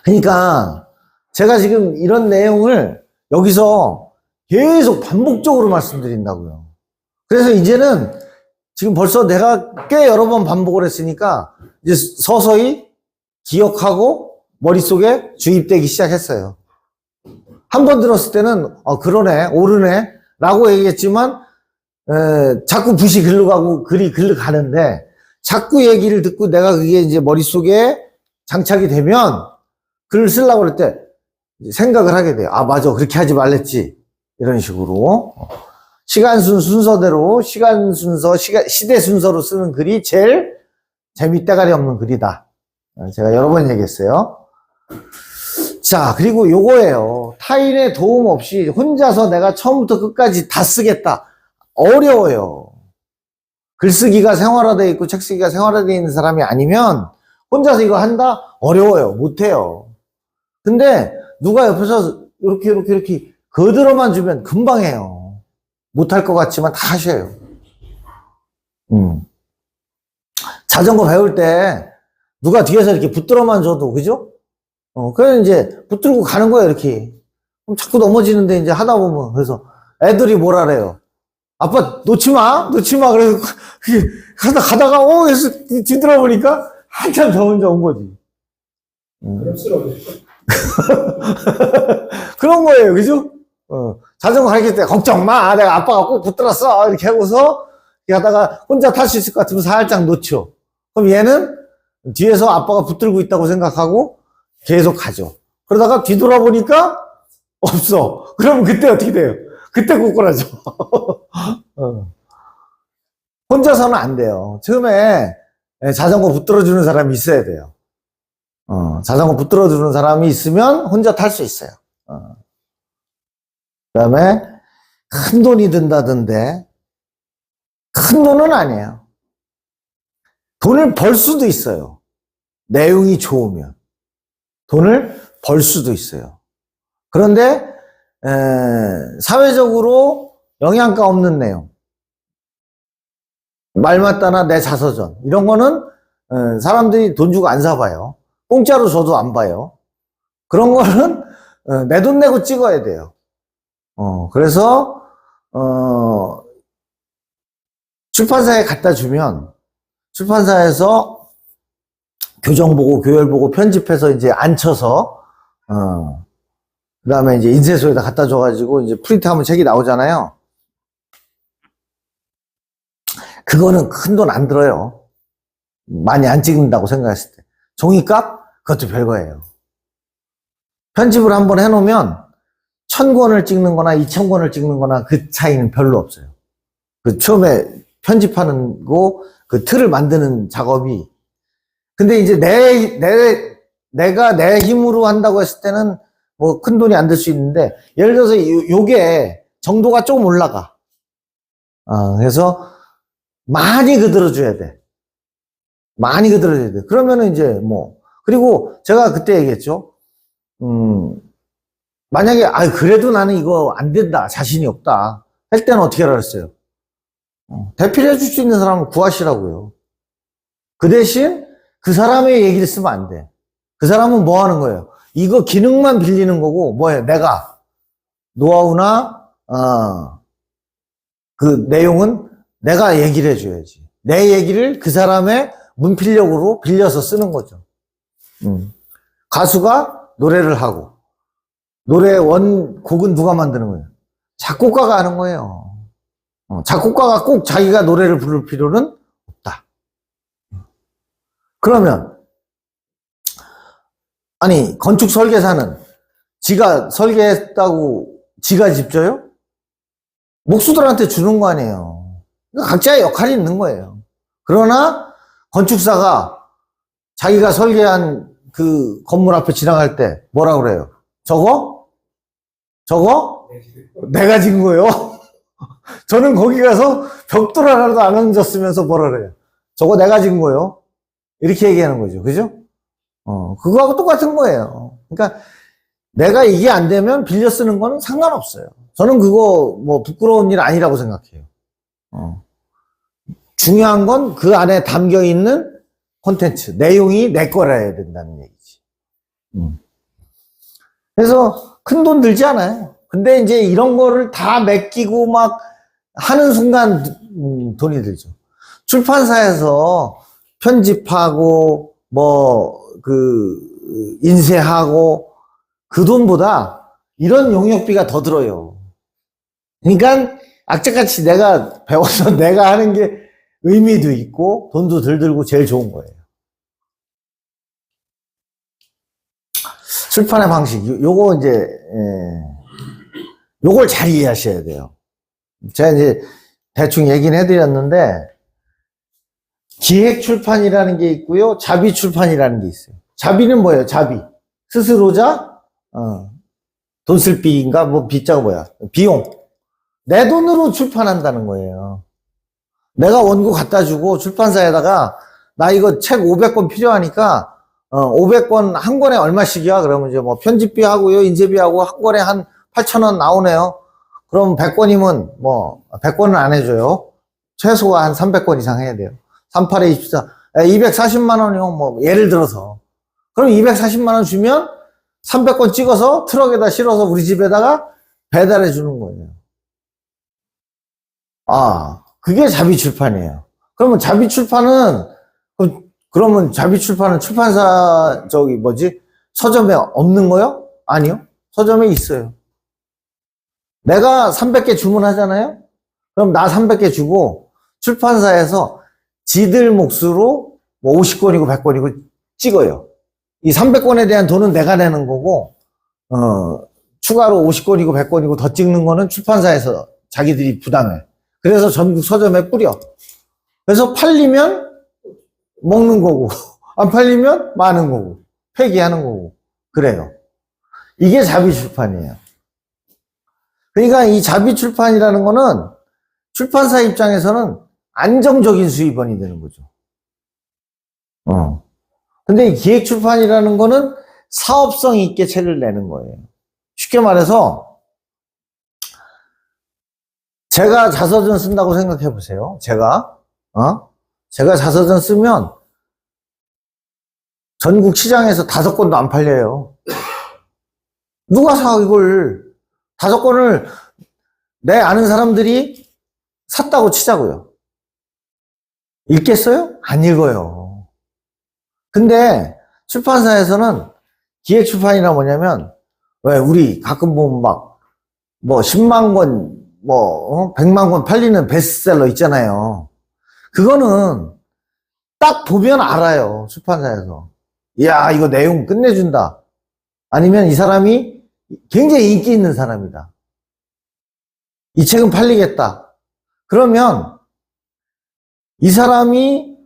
그러니까, 제가 지금 이런 내용을 여기서 계속 반복적으로 말씀드린다고요. 그래서 이제는 지금 벌써 내가 꽤 여러 번 반복을 했으니까, 이제 서서히 기억하고 머릿속에 주입되기 시작했어요. 한 번 들었을 때는 그러네, 옳으네 라고 얘기했지만 자꾸 붓이 글로 가고 글이 글로 가는데 자꾸 얘기를 듣고 내가 그게 이제 머릿속에 장착이 되면 글을 쓰려고 그럴 때 생각을 하게 돼요. 아 맞아, 그렇게 하지 말랬지. 이런 식으로 시간 순서대로 시간 순서, 시대 순서로 쓰는 글이 제일 재미때가리 없는 글이다. 제가 여러 번 얘기했어요. 자, 그리고 요거예요. 타인의 도움 없이 혼자서 내가 처음부터 끝까지 다 쓰겠다. 어려워요. 글쓰기가 생활화되어 있고 책쓰기가 생활화되어 있는 사람이 아니면 혼자서 이거 한다? 어려워요. 못해요. 근데 누가 옆에서 이렇게 거들어만 주면 금방 해요. 못할 것 같지만 다 하셔요. 자전거 배울 때 누가 뒤에서 이렇게 붙들어만 줘도, 그죠? 그래, 이제, 붙들고 가는 거예요, 이렇게. 그럼 자꾸 넘어지는데, 이제 하다 보면, 그래서 애들이 뭐라 그래요. 아빠, 놓지 마! 놓지 마! 그래서, 가다가, 그래서 뒤돌아보니까, 한참 저 혼자 온 거지. 엽스러워. 그런 거예요, 그죠? 자전거 가르칠 때, 걱정 마! 내가 아빠가 꼭 붙들었어! 이렇게 하고서, 하다가 혼자 탈 수 있을 것 같으면 살짝 놓죠. 그럼 얘는 뒤에서 아빠가 붙들고 있다고 생각하고, 계속 가죠. 그러다가 뒤돌아보니까 없어. 그러면 그때 어떻게 돼요? 그때 꼬꾸라져. 혼자서는 안 돼요. 처음에 자전거 붙들어주는 사람이 있어야 돼요. 자전거 붙들어주는 사람이 있으면 혼자 탈 수 있어요. 그 다음에 큰 돈이 든다던데 큰 돈은 아니에요. 돈을 벌 수도 있어요. 내용이 좋으면. 돈을 벌 수도 있어요. 그런데 사회적으로 영양가 없는 내용, 말 맞다나 내 자서전 이런 거는 사람들이 돈 주고 안 사봐요. 공짜로 줘도 안 봐요. 그런 거는 내 돈 내고 찍어야 돼요. 그래서 출판사에 갖다 주면 출판사에서 교정 보고 교열 보고 편집해서 이제 앉혀서 그 다음에 이제 인쇄소에다 갖다 줘가지고 이제 프린트하면 책이 나오잖아요. 그거는 큰 돈 안 들어요. 많이 안 찍는다고 생각했을 때. 종이값? 그것도 별거예요. 편집을 한번 해놓으면 1000권을 찍는 거나 2000권을 찍는 거나 그 차이는 별로 없어요. 그 처음에 편집하는 거, 그 틀을 만드는 작업이. 근데 이제 내가 내 힘으로 한다고 했을 때는 뭐 큰 돈이 안 들 수 있는데, 예를 들어서 요게 정도가 조금 올라가. 그래서 많이 그들어줘야 돼. 많이 그들어줘야 돼. 그러면은 이제 뭐, 그리고 제가 그때 얘기했죠. 만약에, 그래도 나는 이거 안 된다. 자신이 없다. 할 때는 어떻게 하라 그랬어요? 대필해 줄 수 있는 사람을 구하시라고요. 그 대신 그 사람의 얘기를 쓰면 안 돼. 그 사람은 뭐 하는 거예요? 이거 기능만 빌리는 거고, 뭐예요? 내가, 노하우나, 그 내용은 내가 얘기를 해줘야지. 내 얘기를 그 사람의 문필력으로 빌려서 쓰는 거죠. 가수가 노래를 하고, 노래 원곡은 누가 만드는 거예요? 작곡가가 하는 거예요. 작곡가가 꼭 자기가 노래를 부를 필요는 없다. 그러면 아니 건축 설계사는 지가 설계했다고 지가 집져요? 목수들한테 주는 거 아니에요. 각자의 역할이 있는 거예요. 그러나 건축사가 자기가 설계한 그 건물 앞에 지나갈 때 뭐라 그래요? 저거 내가 진 거예요. 저는 거기 가서 벽돌 하나도 안 얹었으면서 뭐라 그래요? 저거 내가 진 거예요. 이렇게 얘기하는 거죠. 그죠? 그거하고 똑같은 거예요. 그러니까 내가 이게 안 되면 빌려 쓰는 거는 상관없어요. 저는 그거 뭐 부끄러운 일 아니라고 생각해요. 중요한 건 그 안에 담겨 있는 콘텐츠, 내용이 내 거라야 된다는 얘기지. 그래서 큰 돈 들지 않아요. 근데 이제 이런 거를 다 맡기고 막 하는 순간 돈이 들죠. 출판사에서 편집하고 인쇄하고 그 돈보다 이런 용역비가 더 들어요. 그러니까 악착같이 내가 배워서 내가 하는 게 의미도 있고 돈도 덜 들고 제일 좋은 거예요. 출판의 방식, 요거 이제 요걸 잘 이해하셔야 돼요. 제가 이제 대충 얘기는 해드렸는데 기획 출판이라는 게 있고요, 자비 출판이라는 게 있어요. 자비는 뭐예요? 자비 스스로자 돈 쓸 비인가 뭐 비자가 뭐야? 비용. 내 돈으로 출판한다는 거예요. 내가 원고 갖다 주고 출판사에다가 나 이거 책 500권 필요하니까 500권 한 권에 얼마씩이야? 그러면 이제 뭐 편집비 하고요, 인쇄비 하고 한 권에 한 8,000원 나오네요. 그럼 100권이면 뭐 100권은 안 해줘요. 최소가 한 300권 이상 해야 돼요. 38에 24, 240만 원이요. 뭐 예를 들어서. 그럼 240만 원 주면 300권 찍어서 트럭에다 실어서 우리 집에다가 배달해 주는 거예요. 그게 자비 출판이에요. 그러면 자비 출판은 출판사 서점에 없는 거요? 아니요. 서점에 있어요. 내가 300개 주문하잖아요? 그럼 나 300개 주고 출판사에서 지들 몫으로 뭐 50권이고 100권이고 찍어요. 이 300권에 대한 돈은 내가 내는 거고 추가로 50권이고 100권이고 더 찍는 거는 출판사에서 자기들이 부담해. 그래서 전국 서점에 뿌려. 그래서 팔리면 먹는 거고 안 팔리면 마는 거고 폐기하는 거고 그래요. 이게 자비 출판이에요. 그러니까 이 자비 출판이라는 거는 출판사 입장에서는 안정적인 수입원이 되는 거죠. 근데 이 기획 출판이라는 거는 사업성 있게 책을 내는 거예요. 쉽게 말해서 제가 자서전 쓴다고 생각해 보세요. 제가 자서전 쓰면 전국 시장에서 5권도 안 팔려요. 누가 사 이걸 5권을 내 아는 사람들이 샀다고 치자고요. 읽겠어요? 안 읽어요. 근데 출판사에서는 기획 출판이란 뭐냐면 왜 우리 가끔 보면 막 10만 권 100만 권 팔리는 베스트셀러 있잖아요. 그거는 딱 보면 알아요. 출판사에서. 이야, 이거 내용 끝내준다. 아니면 이 사람이 굉장히 인기 있는 사람이다. 이 책은 팔리겠다. 그러면 이 사람이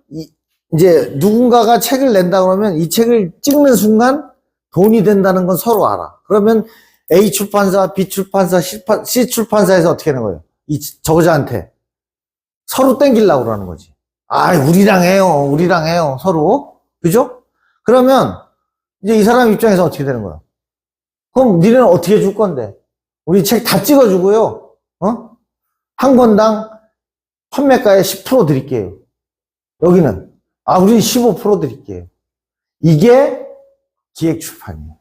이제 누군가가 책을 낸다 그러면 이 책을 찍는 순간 돈이 된다는 건 서로 알아. 그러면 A 출판사, B 출판사, C 출판사에서 어떻게 하는 거예요? 이 저자한테 서로 땡기려고 그러는 거지. 우리랑 해요. 서로. 그죠? 그러면 이제 이 사람 입장에서 어떻게 되는 거야? 그럼 니네는 어떻게 줄 건데? 우리 책 다 찍어주고요. 한 권당 판매가의 10% 드릴게요. 여기는 우리 15% 드릴게요. 이게 기획 출판이에요.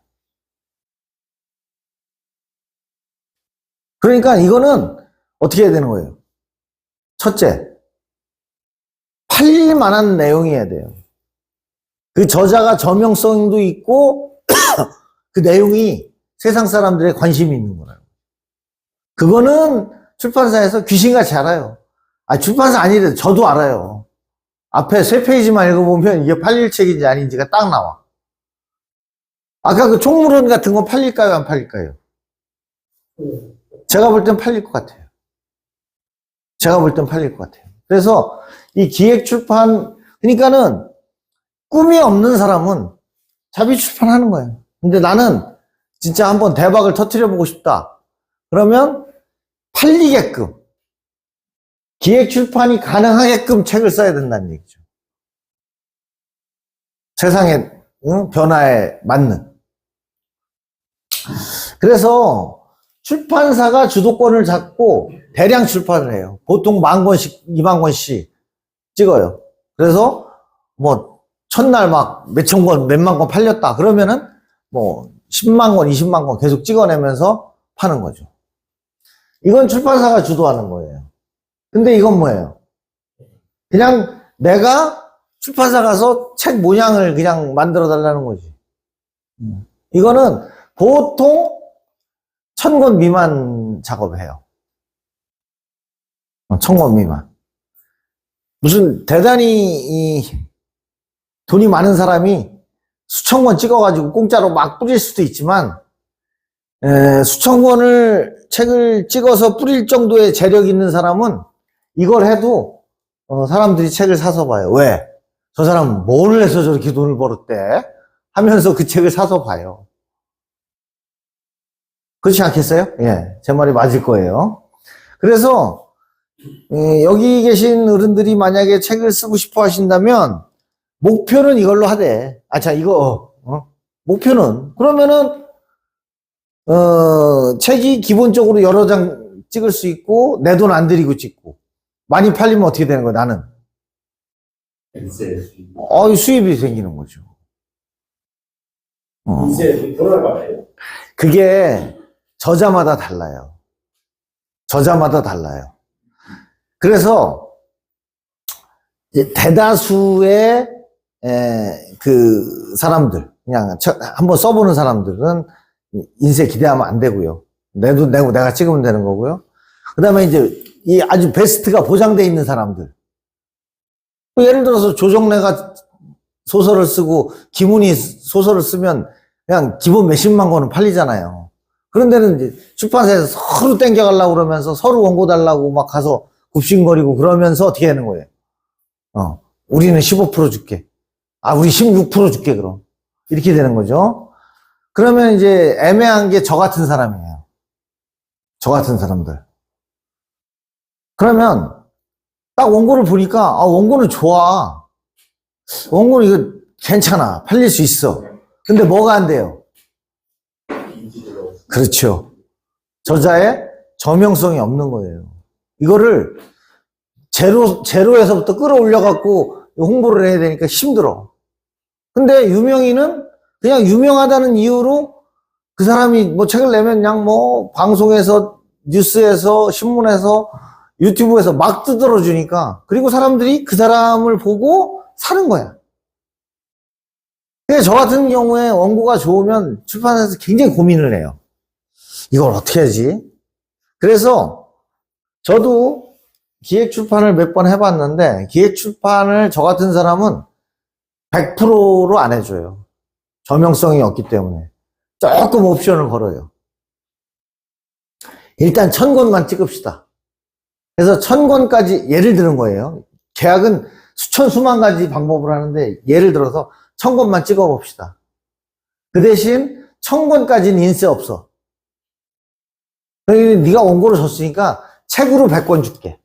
그러니까 이거는 어떻게 해야 되는 거예요? 첫째, 팔릴 만한 내용이어야 돼요. 그 저자가 저명성도 있고 그 내용이 세상 사람들의 관심이 있는 거라고. 그거는 출판사에서 귀신같이 알아요. 아, 출판사 아니래도 저도 알아요. 앞에 3페이지만 읽어보면 이게 팔릴 책인지 아닌지가 딱 나와. 아까 그 총무론 같은 건 팔릴까요, 안 팔릴까요? 제가 볼 땐 팔릴 것 같아요. 제가 볼 땐 팔릴 것 같아요. 그래서 이 기획 출판, 그러니까는 꿈이 없는 사람은 자비 출판하는 거예요. 근데 나는 진짜 한번 대박을 터뜨려 보고 싶다. 그러면 팔리게끔, 기획 출판이 가능하게끔 책을 써야 된다는 얘기죠. 세상의 변화에 맞는. 그래서 출판사가 주도권을 잡고 대량 출판을 해요. 보통 10,000권씩, 20,000권씩 찍어요. 그래서 뭐 첫날 막 몇천 권, 몇만 권 팔렸다. 그러면은 뭐 10만 권, 20만 권 계속 찍어내면서 파는 거죠. 이건 출판사가 주도하는 거예요. 근데 이건 뭐예요? 그냥 내가 출판사 가서 책 모양을 그냥 만들어 달라는 거지. 이거는 보통 1,000권 미만 작업해요. 1,000권 미만. 무슨 대단히 돈이 많은 사람이 수천 권 찍어가지고 공짜로 막 뿌릴 수도 있지만, 수천 권을 책을 찍어서 뿌릴 정도의 재력 있는 사람은 이걸 해도 사람들이 책을 사서 봐요. 왜? 저 사람은 뭘 해서 저렇게 돈을 벌었대? 하면서 그 책을 사서 봐요. 그렇지 않겠어요? 예, 제 말이 맞을 거예요. 그래서 여기 계신 어른들이 만약에 책을 쓰고 싶어 하신다면 목표는 이걸로 하되, 이거 목표는 그러면은 책이 기본적으로 여러 장 찍을 수 있고 내 돈 안 들이고 찍고 많이 팔리면 어떻게 되는 거야? 나는 수입이 생기는 거죠. 이제 돈을 받아요. 그게 저자마다 달라요. 저자마다 달라요. 그래서 대다수의 그 사람들, 그냥 한번 써보는 사람들은 인쇄 기대하면 안 되고요. 내 돈 내고 내가 찍으면 되는 거고요. 그 다음에 이제 이 아주 베스트가 보장되어 있는 사람들. 예를 들어서 조정래가 소설을 쓰고 김훈이 소설을 쓰면 그냥 기본 몇십만 권은 팔리잖아요. 그런 데는 이제 출판사에서 서로 땡겨가려고 그러면서 서로 원고 달라고 막 가서 굽신거리고 그러면서 어떻게 하는 거예요? 우리는 15% 줄게. 우리 16% 줄게, 그럼. 이렇게 되는 거죠. 그러면 이제 애매한 게 저 같은 사람이에요. 저 같은 사람들. 그러면 딱 원고를 보니까, 원고는 좋아. 원고는 이거 괜찮아. 팔릴 수 있어. 근데 뭐가 안 돼요? 그렇죠. 저자의 저명성이 없는 거예요. 이거를 제로에서부터 끌어올려갖고 홍보를 해야 되니까 힘들어. 근데 유명인은 그냥 유명하다는 이유로 그 사람이 뭐 책을 내면 그냥 뭐 방송에서, 뉴스에서, 신문에서, 유튜브에서 막 두드러 주니까, 그리고 사람들이 그 사람을 보고 사는 거야. 근데 저 같은 경우에 원고가 좋으면 출판사에서 굉장히 고민을 해요. 이걸 어떻게 하지? 그래서 저도 기획 출판을 몇 번 해봤는데, 기획 출판을 저 같은 사람은 100%로 안 해줘요. 저명성이 없기 때문에. 조금 옵션을 걸어요. 일단 1,000권만 찍읍시다. 그래서 1,000권까지 예를 드는 거예요. 계약은 수천 수만 가지 방법을 하는데 예를 들어서 1,000권만 찍어봅시다. 그 대신 1,000권까지는 인쇄 없어. 네가 원고를 줬으니까 책으로 100권 줄게.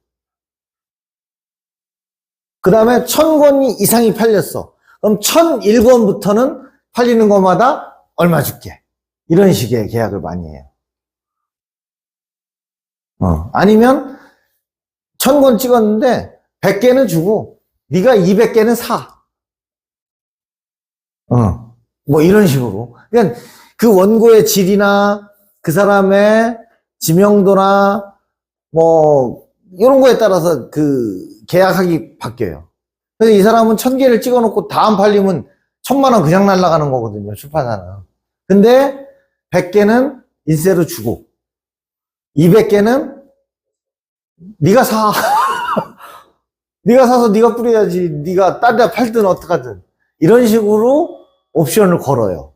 그 다음에 1,000권 이상이 팔렸어. 그럼 1,001권부터는 팔리는 것마다 얼마 줄게. 이런 식의 계약을 많이 해요. 아니면 1,000권 찍었는데 100개는 주고 네가 200개는 사. 뭐 이런 식으로. 그러니까 그 원고의 질이나 그 사람의 지명도나 뭐 이런 거에 따라서 그 계약하기 바뀌어요. 그래서 이 사람은 1,000개를 찍어놓고 다 안 팔리면 1,000만 원 그냥 날아가는 거거든요, 출판사는. 근데 100개는 인쇄로 주고 200개는 네가 사. 네가 사서 네가 뿌려야지. 네가 딴 데 팔든 어떡하든. 이런 식으로 옵션을 걸어요.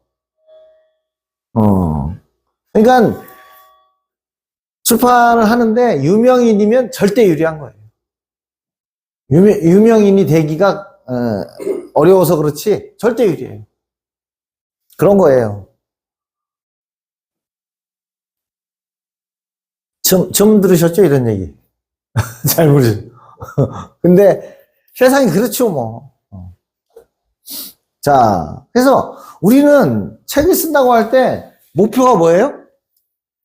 그러니까 출판을 하는데 유명인이면 절대 유리한 거예요. 유명인이 되기가 어려워서 그렇지 절대 유리해요. 그런 거예요. 처음 들으셨죠? 이런 얘기. 잘 모르죠. 근데 세상이 그렇죠, 뭐. 자, 그래서 우리는 책을 쓴다고 할 때 목표가 뭐예요?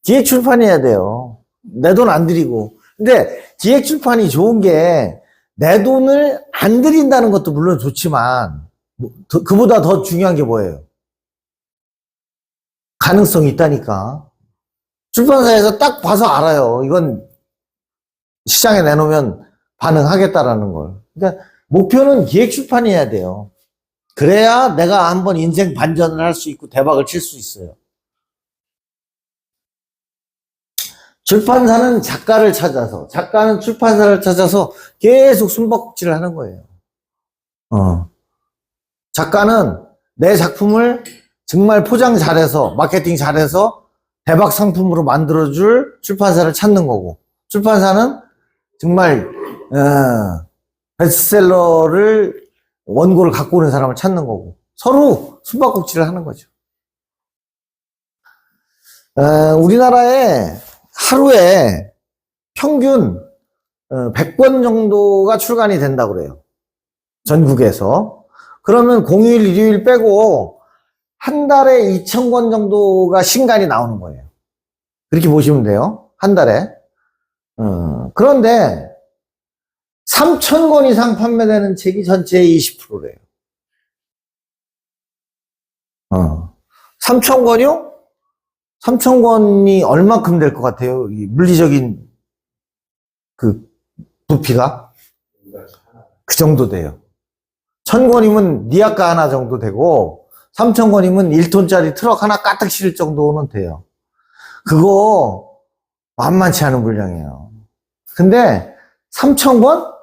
기획 출판해야 돼요. 내 돈 안 들이고. 근데 기획 출판이 좋은 게 내 돈을 안 들인다는 것도 물론 좋지만 그보다 더 중요한 게 뭐예요? 가능성이 있다니까. 출판사에서 딱 봐서 알아요. 이건 시장에 내놓으면 반응하겠다라는 걸. 그러니까 목표는 기획 출판해야 돼요. 그래야 내가 한번 인생 반전을 할 수 있고 대박을 칠 수 있어요. 출판사는 작가를 찾아서, 작가는 출판사를 찾아서 계속 숨바꼭질을 하는 거예요. 작가는 내 작품을 정말 포장 잘해서, 마케팅 잘해서 대박 상품으로 만들어줄 출판사를 찾는 거고, 출판사는 정말, 베스트셀러를, 원고를 갖고 오는 사람을 찾는 거고, 서로 숨바꼭질을 하는 거죠. 우리나라에 하루에 평균 100권 정도가 출간이 된다고 그래요. 전국에서. 그러면 공휴일, 일요일 빼고 한 달에 2,000권 정도가 신간이 나오는 거예요. 그렇게 보시면 돼요. 한 달에. 그런데 3,000권 이상 판매되는 책이 전체의 20%래요. 3,000권이요? 3,000권이 얼마큼 될 것 같아요? 이 물리적인 그 부피가? 그 정도 돼요. 1,000권이면 니아까 하나 정도 되고 3,000권이면 1톤짜리 트럭 하나 까딱 실을 정도는 돼요. 그거 만만치 않은 분량이에요. 근데 3,000권?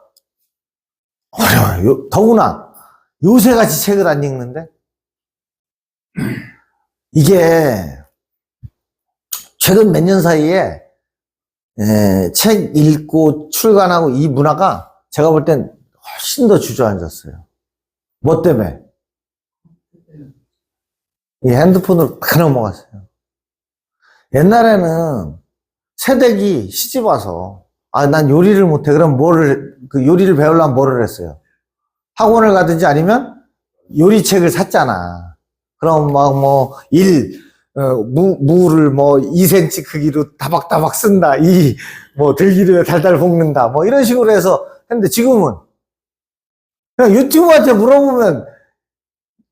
어려워요. 더구나 요새같이 책을 안 읽는데 이게 최근 몇 년 사이에 책 읽고 출간하고 이 문화가 제가 볼 땐 훨씬 더 주저앉았어요. 뭐 때문에? 이 핸드폰으로 다 넘어갔어요. 옛날에는 새댁이 시집 와서 난 요리를 못해. 그럼 그 요리를 배우려면 뭐를 했어요? 학원을 가든지 아니면 요리책을 샀잖아. 그럼 막 무를 2cm 크기로 다박다박 쓴다. 들기름에 달달 볶는다. 이런 식으로 해서 했는데 지금은 그냥 유튜브한테 물어보면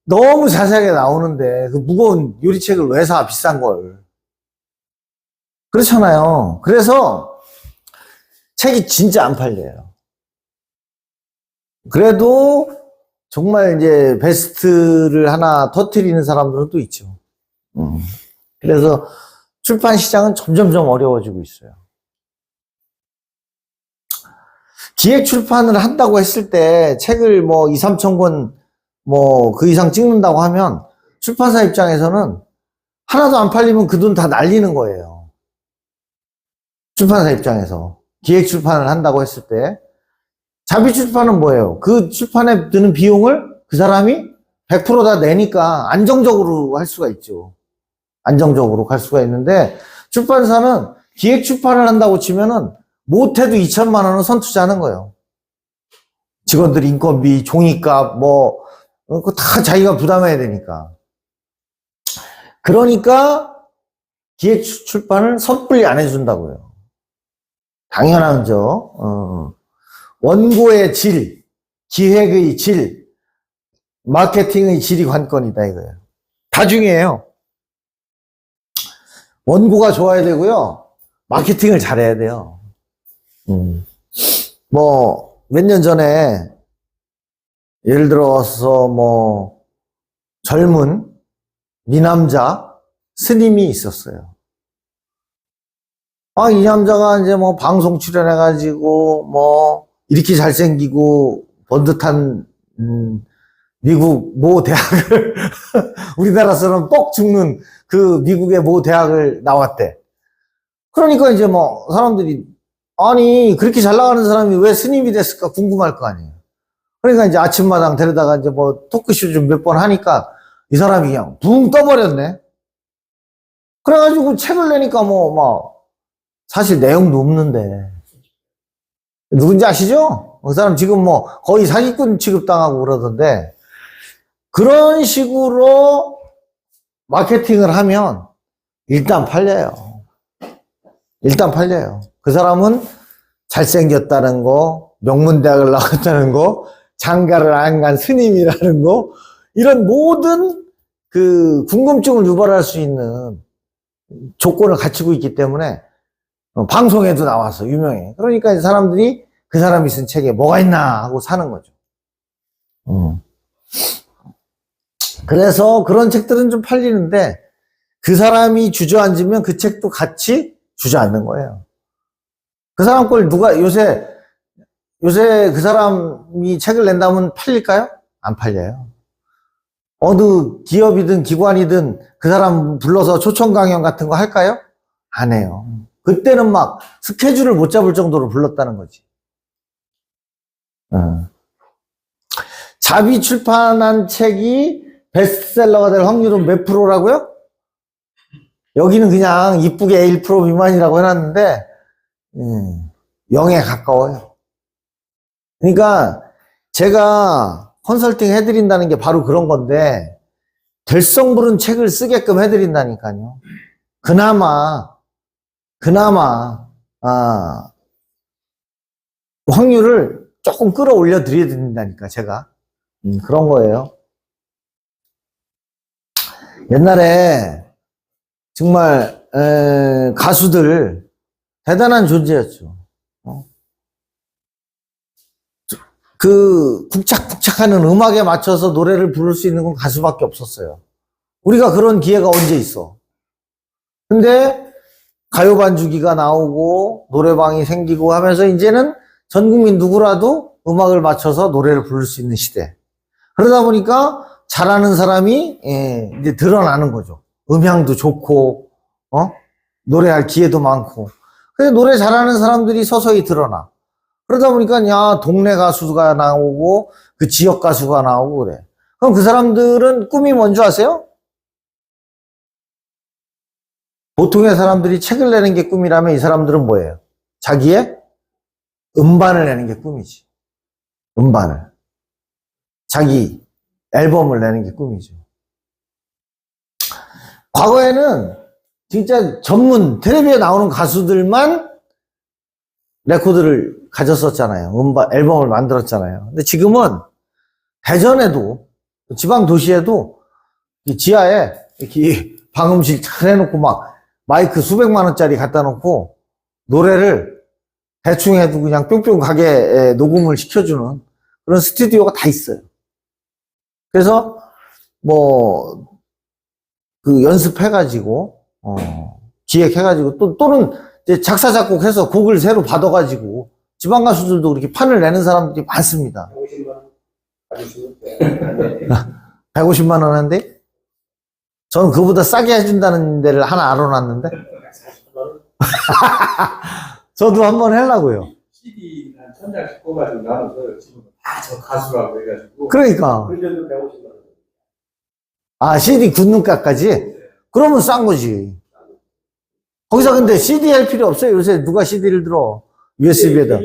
너무 자세하게 나오는데 그 무거운 요리책을 왜 사? 비싼 걸. 그렇잖아요. 그래서 책이 진짜 안 팔려요. 그래도 정말 이제 베스트를 하나 터뜨리는 사람들은 또 있죠. 그래서 출판 시장은 점점점 어려워지고 있어요. 기획 출판을 한다고 했을 때 책을 2, 3천 권 그 이상 찍는다고 하면 출판사 입장에서는 하나도 안 팔리면 그 돈 다 날리는 거예요. 출판사 입장에서 기획 출판을 한다고 했을 때 자비 출판은 뭐예요? 그 출판에 드는 비용을 그 사람이 100% 다 내니까 안정적으로 할 수가 있죠. 안정적으로 갈 수가 있는데 출판사는 기획 출판을 한다고 치면은 못해도 2천만 원은 선투자하는 거예요. 직원들 인건비, 종이값, 그거 다 자기가 부담해야 되니까. 그러니까 기획 출판을 섣불리 안 해준다고요. 당연하죠. 원고의 질, 기획의 질, 마케팅의 질이 관건이다 이거예요. 다 중요해요. 원고가 좋아야 되고요. 마케팅을 잘해야 돼요. 몇 년 전에 예를 들어서 젊은 미남자 스님이 있었어요. 아, 이 남자가 이제 뭐 방송 출연해가지고 뭐 이렇게 잘생기고 번듯한, 미국 모 대학을, 우리나라처럼 뻑 죽는 그 미국의 모 대학을 나왔대. 그러니까 이제 뭐 사람들이, 아니, 그렇게 잘 나가는 사람이 왜 스님이 됐을까 궁금할 거 아니에요. 그러니까 이제 아침마당 데려다가 이제 뭐 토크쇼 좀 몇 번 하니까 이 사람이 그냥 붕 떠버렸네. 그래가지고 책을 내니까 뭐, 막, 사실 내용도 없는데. 누군지 아시죠? 그 사람 지금 뭐 거의 사기꾼 취급당하고 그러던데. 그런 식으로 마케팅을 하면 일단 팔려요. 일단 팔려요. 그 사람은 잘생겼다는 거, 명문대학을 나왔다는 거, 장가를 안 간 스님이라는 거, 이런 모든 그 궁금증을 유발할 수 있는 조건을 갖추고 있기 때문에 방송에도 나와서 유명해. 그러니까 이제 사람들이 그 사람이 쓴 책에 뭐가 있나 하고 사는 거죠. 그래서 그런 책들은 좀 팔리는데 그 사람이 주저앉으면 그 책도 같이 주저앉는 거예요. 그 사람 걸 누가 요새 그 사람이 책을 낸다면 팔릴까요? 안 팔려요. 어느 기업이든 기관이든 그 사람 불러서 초청 강연 같은 거 할까요? 안 해요. 그때는 막 스케줄을 못 잡을 정도로 불렀다는 거지. 자비 출판한 책이 베스트셀러가 될 확률은 몇 프로라고요? 여기는 그냥 이쁘게 1% 미만이라고 해놨는데 0에 가까워요. 그러니까 제가 컨설팅 해드린다는 게 바로 그런 건데 될성 부른 책을 쓰게끔 해드린다니까요. 그나마 확률을 조금 끌어올려 드려야 된다니까 제가 그런 거예요. 옛날에 정말 가수들 대단한 존재였죠. 그 쿵착쿵착하는 음악에 맞춰서 노래를 부를 수 있는 건 가수밖에 없었어요. 우리가 그런 기회가 언제 있어? 근데 가요 반주기가 나오고 노래방이 생기고 하면서 이제는 전 국민 누구라도 음악을 맞춰서 노래를 부를 수 있는 시대. 그러다 보니까 잘하는 사람이 이제 드러나는 거죠. 음향도 좋고 노래할 기회도 많고. 그래서 노래 잘하는 사람들이 서서히 드러나. 그러다 보니까 야 동네 가수가 나오고 그 지역 가수가 나오고 그래. 그럼 그 사람들은 꿈이 뭔지 아세요? 보통의 사람들이 책을 내는 게 꿈이라면 이 사람들은 뭐예요? 자기의 음반을 내는 게 꿈이지. 음반을. 자기 앨범을 내는 게 꿈이죠. 과거에는 진짜 전문 텔레비에 나오는 가수들만 레코드를 가졌었잖아요. 음반, 앨범을 만들었잖아요. 근데 지금은 대전에도 지방 도시에도 이 지하에 이렇게 방음실 잘 해놓고 막 마이크 수백만 원짜리 갖다 놓고 노래를 대충 해도 그냥 뿅뿅 가게 녹음을 시켜주는 그런 스튜디오가 다 있어요. 그래서 뭐 그 연습해가지고 기획해가지고 또는 이제 작사 작곡해서 곡을 새로 받아가지고 지방 가수들도 그렇게 판을 내는 사람들이 많습니다. 150만 원 받으시면 150만 원 한데 저는 그보다 싸게 해준다는 데를 하나 알아놨는데 40만 원. 저도 한번 하려고요. CD 한 1000장씩 뽑아가지고 나눠서 지금 다 저 가수라고 해가지고. 그러니까 근데도 150만 원. CD 굳는값까지 그러면 싼 거지. 거기서 근데 CD 할 필요 없어요. 요새 누가 CD를 들어 USB에다.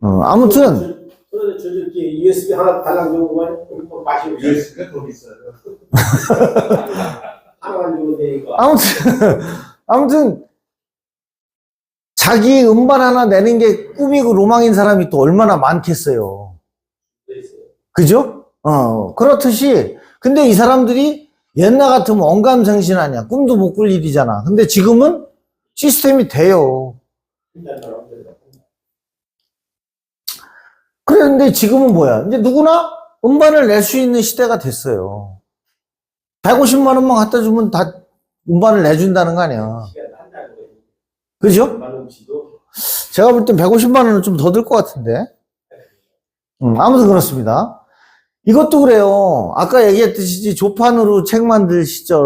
아무튼 저기 USB 하나 달라고 요구만 마시고 USB가 더 비싸요. 하나만 주면 되니까. 아무튼 자기 음반 하나 내는 게 꿈이고 로망인 사람이 또 얼마나 많겠어요. 그죠? 그렇듯이 근데 이 사람들이 옛날 같으면 언감생신 아니야. 꿈도 못 꿀 일이잖아. 근데 지금은 시스템이 돼요. 그런데 지금은 뭐야? 이제 누구나 음반을 낼 수 있는 시대가 됐어요. 150만 원만 갖다 주면 다 음반을 내준다는 거 아니야. 그죠? 만원치도 제가 볼 땐 150만 원은 좀 더 들 것 같은데. 아무튼 그렇습니다. 이것도 그래요. 아까 얘기했듯이 조판으로 책 만들 시절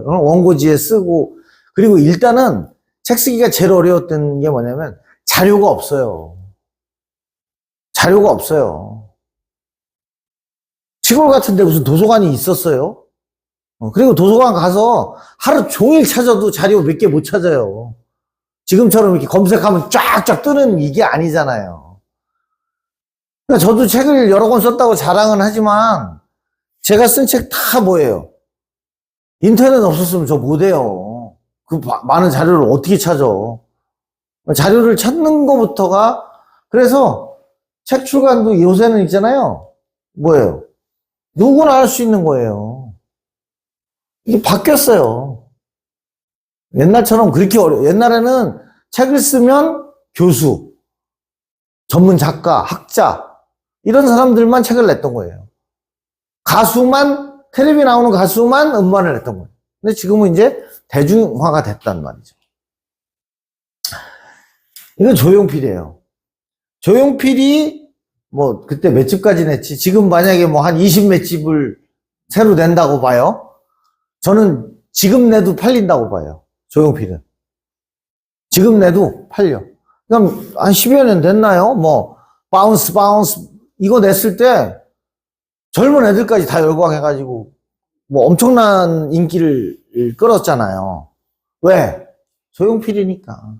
원고지에 쓰고, 그리고 일단은 책 쓰기가 제일 어려웠던 게 뭐냐면 자료가 없어요. 자료가 없어요. 시골 같은데 무슨 도서관이 있었어요? 그리고 도서관 가서 하루 종일 찾아도 자료 몇 개 못 찾아요. 지금처럼 이렇게 검색하면 쫙쫙 뜨는 이게 아니잖아요. 그러니까 저도 책을 여러 권 썼다고 자랑은 하지만 제가 쓴 책 다 뭐예요? 인터넷 없었으면 저 못해요. 그 많은 자료를 어떻게 찾아? 자료를 찾는 것부터가, 그래서 책 출간도 요새는 있잖아요. 뭐예요? 누구나 할 수 있는 거예요. 이게 바뀌었어요. 옛날처럼 그렇게 옛날에는 책을 쓰면 교수, 전문 작가, 학자, 이런 사람들만 책을 냈던 거예요. 가수만, 텔레비 나오는 가수만 음반을 냈던 거예요. 근데 지금은 이제 대중화가 됐단 말이죠. 이건 조용필이에요. 조용필이 뭐 그때 몇 집까지 냈지? 지금 만약에 뭐 한 20 몇 집을 새로 낸다고 봐요. 저는 지금 내도 팔린다고 봐요. 조용필은. 지금 내도 팔려. 그럼 한 10여 년 됐나요? 뭐 바운스 이거 냈을 때 젊은 애들까지 다 열광해가지고 뭐 엄청난 인기를 끌었잖아요. 왜? 조용필이니까.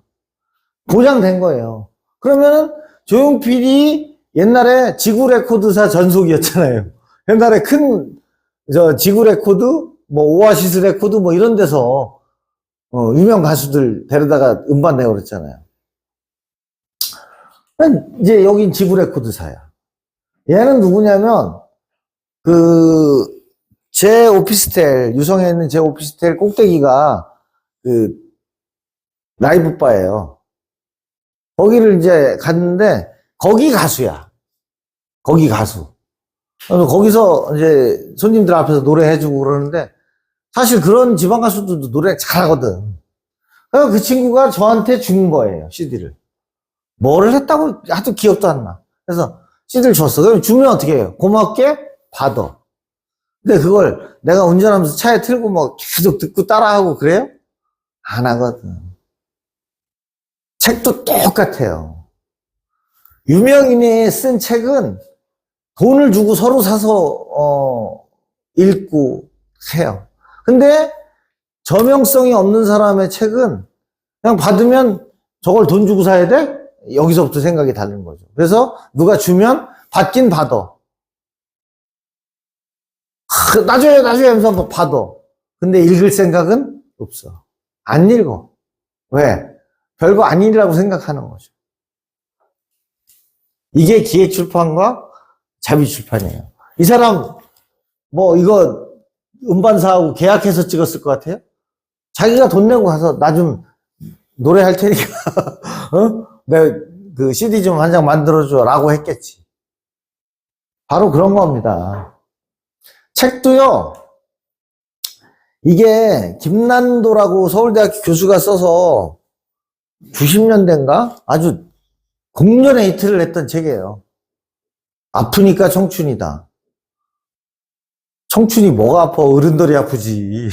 보장된 거예요. 그러면은 조용필이 옛날에 지구 레코드사 전속이었잖아요. 옛날에 큰 지구 레코드, 뭐 오아시스 레코드 뭐 이런 데서 유명 가수들 데려다가 음반 내고 그랬잖아요. 이제 여긴 지구 레코드사야. 얘는 누구냐면 제 오피스텔, 유성에 있는 제 오피스텔 꼭대기가 라이브 바예요. 거기를 이제 갔는데 거기 가수야. 거기 가수. 거기서 이제 손님들 앞에서 노래해주고 그러는데 사실 그런 지방 가수들도 노래 잘하거든. 그래서 그 친구가 저한테 준 거예요, CD를. 뭐를 했다고 하도 기억도 안 나. 그래서 CD를 줬어. 그럼 주면 어떻게 해요? 고맙게 받아. 근데 그걸 내가 운전하면서 차에 틀고 뭐 계속 듣고 따라하고 그래요? 안 하거든. 책도 똑같아요. 유명인이 쓴 책은 돈을 주고 서로 사서 읽고 해요. 근데 저명성이 없는 사람의 책은 그냥 받으면 저걸 돈 주고 사야 돼? 여기서부터 생각이 다른 거죠. 그래서 누가 주면 받긴 받아. 나줘요 하면서 뭐 받아. 근데 읽을 생각은 없어. 안 읽어. 왜? 별거 아니라고 생각하는 거죠. 이게 기획출판과 자비출판이에요. 이 사람 뭐 이거 음반사하고 계약해서 찍었을 것 같아요? 자기가 돈 내고 가서 나 좀 노래할 테니까 내 그 CD 좀 한 장 만들어줘 라고 했겠지. 바로 그런 겁니다. 책도요, 이게 김난도라고 서울대학교 교수가 써서 90년대인가? 아주 공연의 히트를 했던 책이에요. 아프니까 청춘이다. 청춘이 뭐가 아파? 어른들이 아프지.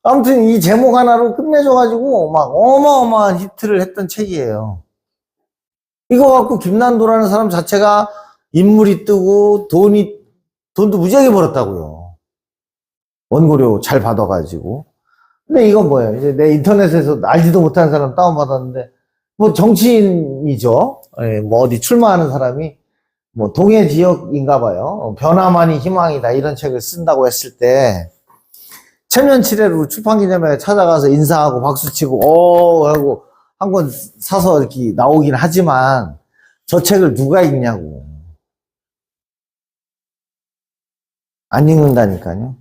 아무튼 이 제목 하나로 끝내줘가지고 막 어마어마한 히트를 했던 책이에요. 이거 갖고 김난도라는 사람 자체가 인물이 뜨고 돈도 무지하게 벌었다고요. 원고료 잘 받아가지고. 근데 이건 뭐예요? 이제 내 인터넷에서 알지도 못하는 사람 다운받았는데, 뭐 정치인이죠. 예, 뭐 어디 출마하는 사람이 뭐 동해 지역인가 봐요. 변화만이 희망이다 이런 책을 쓴다고 했을 때 체면치레로 출판기념회에 찾아가서 인사하고 박수치고 하고 한 권 사서 이렇게 나오긴 하지만 저 책을 누가 읽냐고. 안 읽는다니까요.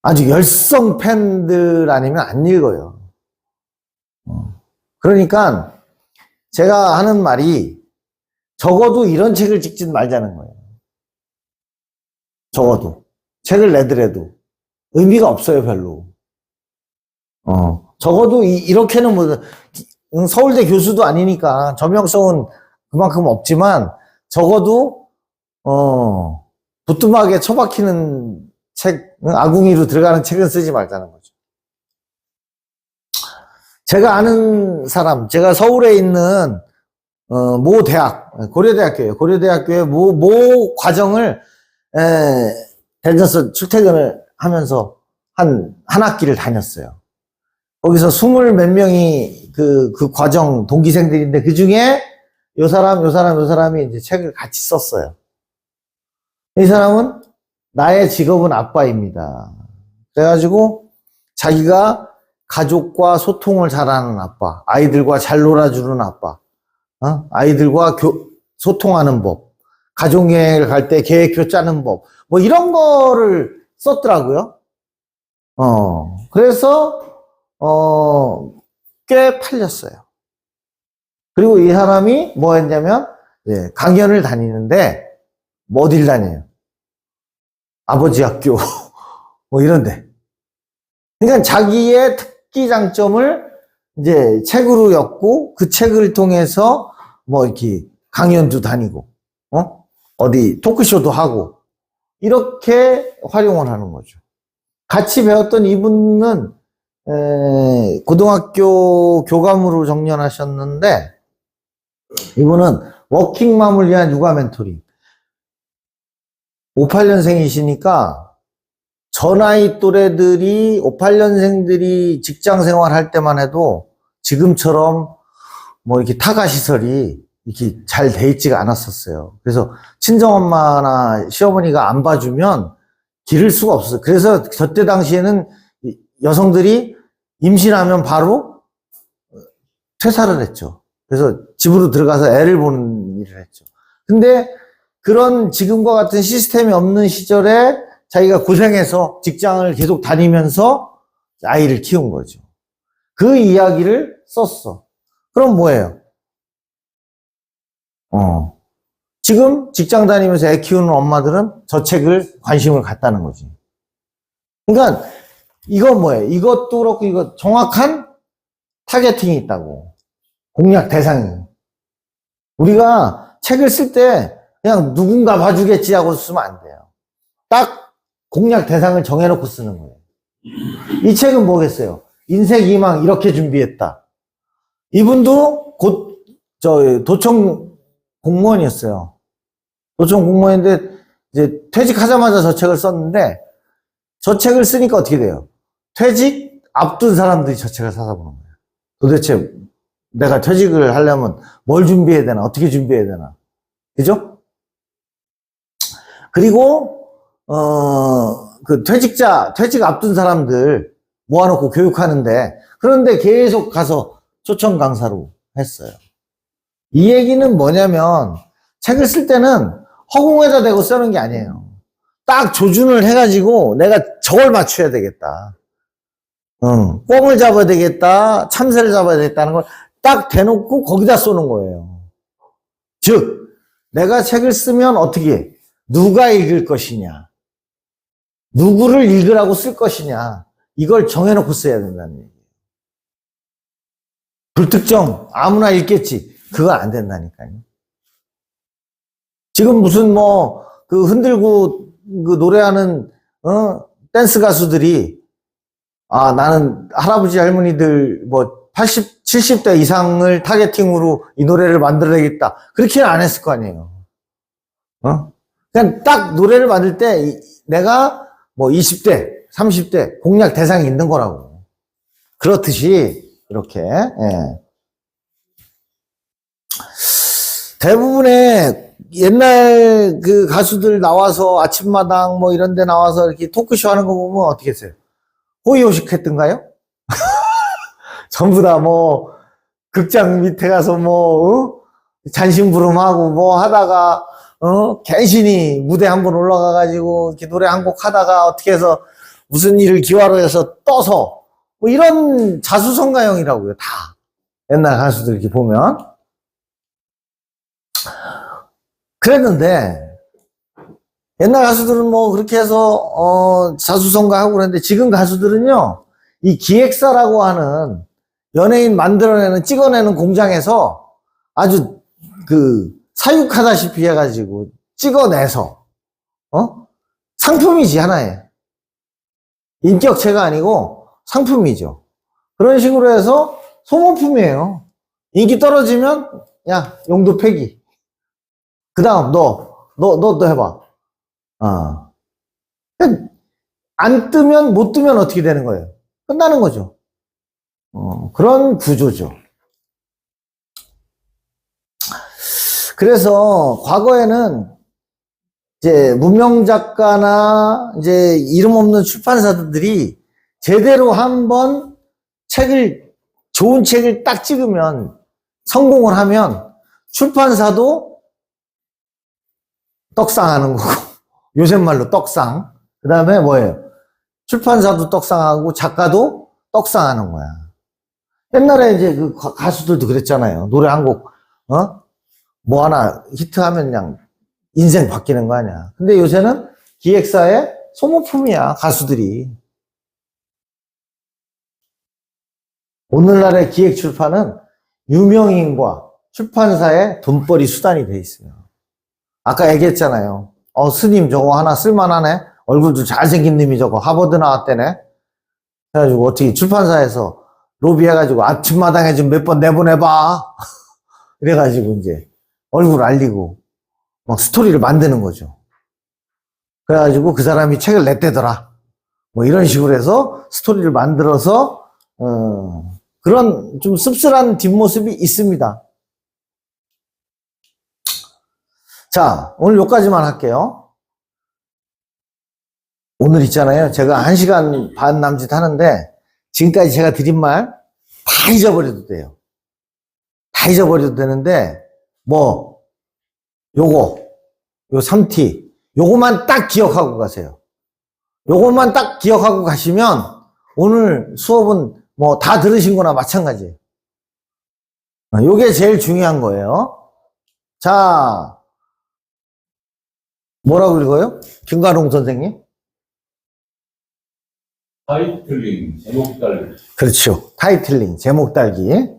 아주 열성 팬들 아니면 안 읽어요. 그러니까 제가 하는 말이 적어도 이런 책을 찍진 말자는 거예요. 적어도 책을 내더라도 의미가 없어요, 별로. 적어도 이렇게는 뭐, 서울대 교수도 아니니까 저명성은 그만큼 없지만, 적어도, 부뚜막에 처박히는 책, 아궁이로 들어가는 책은 쓰지 말자는 거죠. 제가 아는 사람, 제가 서울에 있는, 모 대학, 고려대학교예요. 고려대학교의 모 과정을, 다녀서 출퇴근을 하면서 한 학기를 다녔어요. 거기서 20 몇 명이 그 과정 동기생들인데 그 중에 요 사람이 이제 책을 같이 썼어요. 이 사람은 나의 직업은 아빠입니다. 그래가지고 자기가 가족과 소통을 잘하는 아빠, 아이들과 잘 놀아주는 아빠, 아이들과 소통하는 법, 가족여행을 갈 때 계획표 짜는 법, 뭐 이런 거를 썼더라고요. 그래서 꽤 팔렸어요. 그리고 이 사람이 뭐 했냐면, 강연을 다니는데, 뭐 어딜 다녀요? 아버지 학교, 뭐 이런데. 그러니까 자기의 특기 장점을 이제 책으로 엮고, 그 책을 통해서 뭐 이렇게 강연도 다니고, 어디 토크쇼도 하고, 이렇게 활용을 하는 거죠. 같이 배웠던 이분은 고등학교 교감으로 정년하셨는데 이분은 워킹맘을 위한 육아 멘토링 58년생이시니까 저 나이 또래들이 58년생들이 직장 생활할 때만 해도 지금처럼 뭐 이렇게 타가시설이 이렇게 잘 돼 있지가 않았었어요. 그래서 친정엄마나 시어머니가 안 봐주면 기를 수가 없었어요. 그래서 저때 당시에는 여성들이 임신하면 바로 퇴사를 했죠. 그래서 집으로 들어가서 애를 보는 일을 했죠. 근데 그런 지금과 같은 시스템이 없는 시절에 자기가 고생해서 직장을 계속 다니면서 아이를 키운 거죠. 그 이야기를 썼어. 그럼 뭐예요? 지금 직장 다니면서 애 키우는 엄마들은 저 책을 관심을 갖다는 거지. 그러니까 이건 뭐예요? 이것도 그렇고 이거 정확한 타겟팅이 있다고. 공략 대상이. 우리가 책을 쓸 때 그냥 누군가 봐주겠지 하고 쓰면 안 돼요. 딱 공략 대상을 정해놓고 쓰는 거예요. 이 책은 뭐겠어요? 인생 희망 이렇게 준비했다. 이분도 곧 도청 공무원이었어요. 도청 공무원인데 이제 퇴직하자마자 저 책을 썼는데 저 책을 쓰니까 어떻게 돼요? 퇴직 앞둔 사람들이 저 책을 사다 보는 거예요. 도대체 내가 퇴직을 하려면 뭘 준비해야 되나? 어떻게 준비해야 되나? 그죠? 그리고 그 퇴직 앞둔 사람들 모아놓고 교육하는데 그런데 계속 가서 초청 강사로 했어요. 이 얘기는 뭐냐면 책을 쓸 때는 허공에다 대고 쓰는 게 아니에요. 딱 조준을 해가지고 내가 저걸 맞춰야 되겠다. 꿩을 잡아야 되겠다. 참새를 잡아야 되겠다는 걸 딱 대놓고 거기다 쏘는 거예요. 즉 내가 책을 쓰면 어떻게 해? 누가 읽을 것이냐, 누구를 읽으라고 쓸 것이냐, 이걸 정해놓고 써야 된다는 얘기예요. 불특정 아무나 읽겠지, 그거 안 된다니까요. 지금 무슨 그 흔들고 그 노래하는 댄스 가수들이 나는 할아버지 할머니들 80, 70대 이상을 타겟팅으로 이 노래를 만들어야겠다. 그렇게는 안 했을 거 아니에요. 그냥 딱 노래를 만들 때 내가 20대, 30대 공략 대상이 있는 거라고. 그렇듯이 이렇게 대부분의 옛날 그 가수들 나와서 아침마당 이런 데 나와서 이렇게 토크쇼 하는 거 보면 어떻게 했어요? 호의호식 했던가요? 전부 다 극장 밑에 가서 잔심부름하고 하다가 간신히 무대 한번 올라가가지고 이렇게 노래 한 곡 하다가 어떻게 해서 무슨 일을 기화로 해서 떠서 이런 자수성가형이라고요. 다 옛날 가수들 이렇게 보면 그랬는데 옛날 가수들은 그렇게 해서 자수성가하고 그랬는데 지금 가수들은요 이 기획사라고 하는 연예인 만들어내는, 찍어내는 공장에서 아주 사육하다시피 해가지고 찍어내서, 상품이지, 하나의. 인격체가 아니고 상품이죠. 그런 식으로 해서 소모품이에요. 인기 떨어지면, 야, 용도 폐기. 그 다음, 너 해봐. 안 뜨면, 못 뜨면 어떻게 되는 거예요? 끝나는 거죠. 그런 구조죠. 그래서 과거에는 이제 무명 작가나 이제 이름 없는 출판사들이 제대로 한번 좋은 책을 딱 찍으면, 성공을 하면 출판사도 떡상하는 거고, 요새 말로 떡상. 그 다음에 뭐예요? 출판사도 떡상하고 작가도 떡상하는 거야. 옛날에 이제 그 가수들도 그랬잖아요. 노래 한 곡, 뭐 하나 히트하면 그냥 인생 바뀌는 거 아니야. 근데 요새는 기획사의 소모품이야, 가수들이. 오늘날의 기획 출판은 유명인과 출판사의 돈벌이 수단이 돼 있어요. 아까 얘기했잖아요. 스님 저거 하나 쓸만하네? 얼굴도 잘생긴 놈이 저거 하버드 나왔대네? 그래가지고 어떻게 출판사에서 로비해가지고 아침마당에 좀 몇 번 내보내봐. 이래가지고 이제 얼굴 알리고 막 스토리를 만드는 거죠. 그래가지고 그 사람이 책을 냈대더라. 뭐 이런 식으로 해서 스토리를 만들어서, 그런 좀 씁쓸한 뒷모습이 있습니다. 자, 오늘 여기까지만 할게요. 오늘 있잖아요. 제가 1시간 반 남짓 하는데, 지금까지 제가 드린 말 다 잊어버려도 돼요. 다 잊어버려도 되는데, 요 3T, 요거만 딱 기억하고 가세요. 요것만 딱 기억하고 가시면, 오늘 수업은 뭐 다 들으신 거나 마찬가지예요. 요게 제일 중요한 거예요. 자, 뭐라고 읽어요? 김가롱 선생님? 타이틀링, 제목 달기. 그렇죠. 타이틀링, 제목 달기.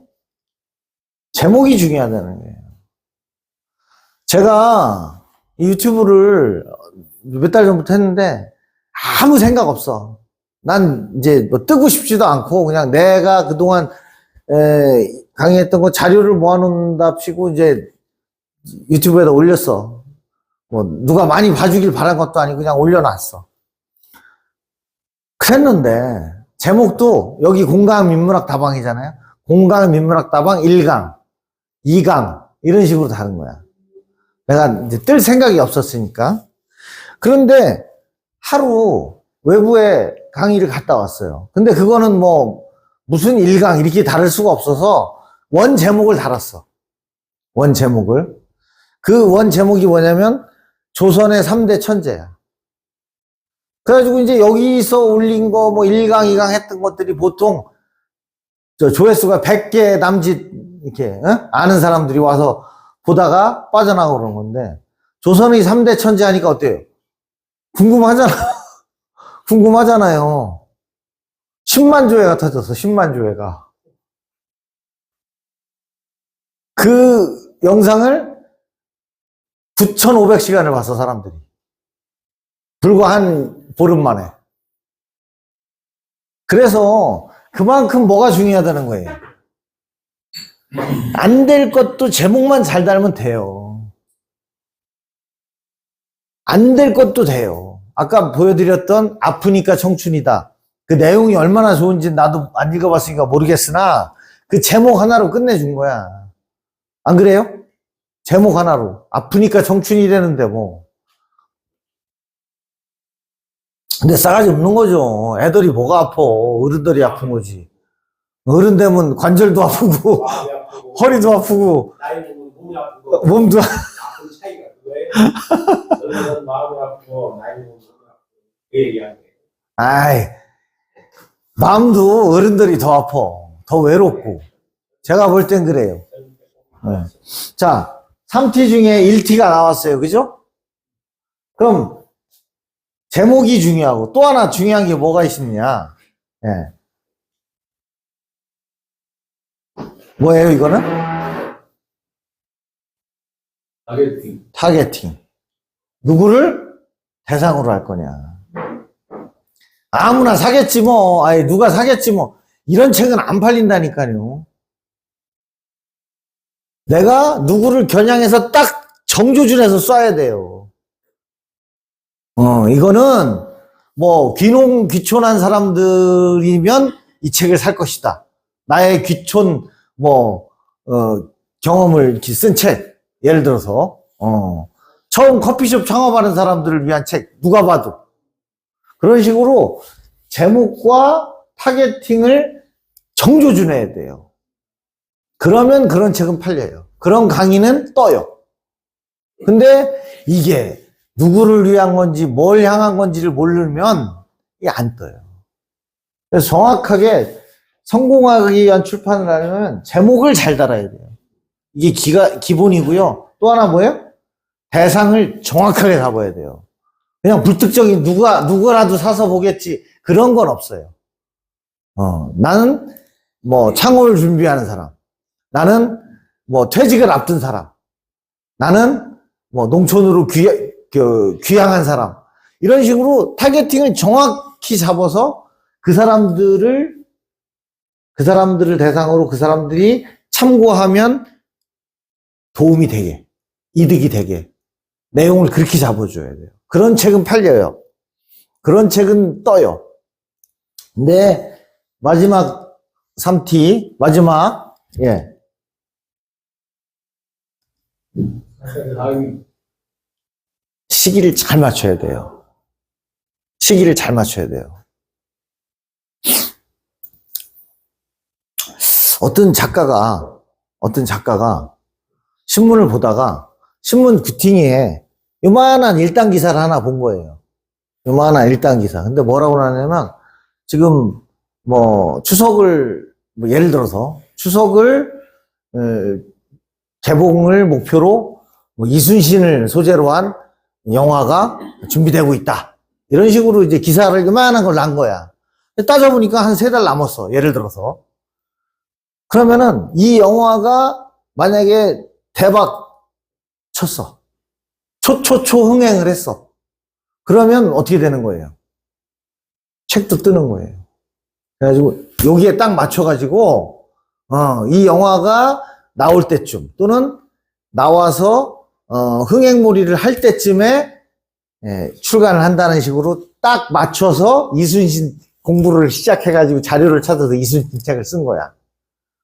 제목이 중요하다는 거예요. 제가 이 유튜브를 몇 달 전부터 했는데 아무 생각 없어. 난 이제 뭐 뜨고 싶지도 않고 그냥 내가 그동안 강의했던 거 자료를 모아놓는답시고 이제 유튜브에다 올렸어. 뭐 누가 많이 봐주길 바란 것도 아니고 그냥 올려놨어. 그랬는데 제목도 여기 공강민문학 다방이잖아요. 공강민문학 다방 1강, 2강 이런 식으로 다른 거야. 내가 이제 뜰 생각이 없었으니까. 그런데 하루 외부에 강의를 갔다 왔어요. 근데 그거는 뭐 무슨 1강 이렇게 다를 수가 없어서 원 제목을 달았어. 원 제목을. 그 원 제목이 뭐냐면 조선의 3대 천재야. 그래가지고 이제 여기서 올린 거 뭐 1강, 2강 했던 것들이 보통 조회수가 100개 남짓 이렇게 아는 사람들이 와서 보다가 빠져나가고 그러는 건데 조선의 3대 천재 하니까 어때요? 궁금하잖아. 궁금하잖아요. 10만 조회가 터졌어. 10만 조회가. 그 영상을 9,500시간을 봤어, 사람들이. 불과 한 보름 만에. 그래서 그만큼 뭐가 중요하다는 거예요. 안 될 것도 제목만 잘 달면 돼요. 안 될 것도 돼요. 아까 보여드렸던 아프니까 청춘이다. 그 내용이 얼마나 좋은지 나도 안 읽어봤으니까 모르겠으나 그 제목 하나로 끝내준 거야. 안 그래요? 제목 하나로. 아프니까 청춘이라는데 뭐. 근데 싸가지 없는 거죠. 애들이 뭐가 아파. 어른들이 아픈 거지. 어른 되면 관절도 아프고 마음이 아프고 허리도 아프고 나이 먹으면 몸이 아프고 몸도 아픈 차이가 그거예요. 젊은 마음이 아프고 나이 먹으면 몸이 아프고 그 얘기하는 거예요. 아이 마음도 어른들이 더 아파. 더 외롭고. 제가 볼 땐 그래요. 네. 자, 3T 중에 1T가 나왔어요. 그죠? 그럼 제목이 중요하고 또 하나 중요한 게 뭐가 있느냐? 예. 뭐예요, 이거는? 타겟팅. 타겟팅. 누구를 대상으로 할 거냐. 아무나 사겠지 뭐. 아니, 누가 사겠지 뭐. 이런 책은 안 팔린다니까요. 내가 누구를 겨냥해서 딱 정조준해서 쏴야 돼요. 이거는 뭐 귀농귀촌한 사람들이면 이 책을 살 것이다. 나의 귀촌 경험을 이렇게 쓴 책. 예를 들어서 처음 커피숍 창업하는 사람들을 위한 책. 누가 봐도 그런 식으로 제목과 타겟팅을 정조준해야 돼요. 그러면 그런 책은 팔려요. 그런 강의는 떠요. 근데 이게 누구를 위한 건지 뭘 향한 건지를 모르면 이게 안 떠요. 그래서 정확하게 성공하기 위한 출판을 하려면 제목을 잘 달아야 돼요. 이게 기본이고요. 또 하나 뭐예요? 대상을 정확하게 잡아야 돼요. 그냥 불특정인 누구라도 사서 보겠지. 그런 건 없어요. 나는 뭐 창업을 준비하는 사람. 나는 뭐 퇴직을 앞둔 사람. 나는 뭐 농촌으로 귀향한 사람. 이런 식으로 타겟팅을 정확히 잡아서 그 사람들을 대상으로 그 사람들이 참고하면 도움이 되게, 이득이 되게 내용을 그렇게 잡아줘야 돼요. 그런 책은 팔려요. 그런 책은 떠요. 근데 마지막 3T, 예. 시기를 잘 맞춰야 돼요. 시기를 잘 맞춰야 돼요. 어떤 작가가 신문을 보다가 신문 구팅에 요만한 일당 기사를 하나 본 거예요. 요만한 일당 기사. 근데 뭐라고 하냐면 지금 뭐 추석을 예를 들어서 추석을 개봉을 목표로 이순신을 소재로 한 영화가 준비되고 있다. 이런 식으로 이제 기사를 요만한 걸 난 거야. 따져보니까 한 3달 남았어. 예를 들어서. 그러면은 이 영화가 만약에 대박 쳤어. 초초초 흥행을 했어. 그러면 어떻게 되는 거예요? 책도 뜨는 거예요. 그래가지고 여기에 딱 맞춰가지고 이 영화가 나올 때쯤 또는 나와서 흥행몰이를 할 때쯤에 출간을 한다는 식으로 딱 맞춰서 이순신 공부를 시작해가지고 자료를 찾아서 이순신 책을 쓴 거야.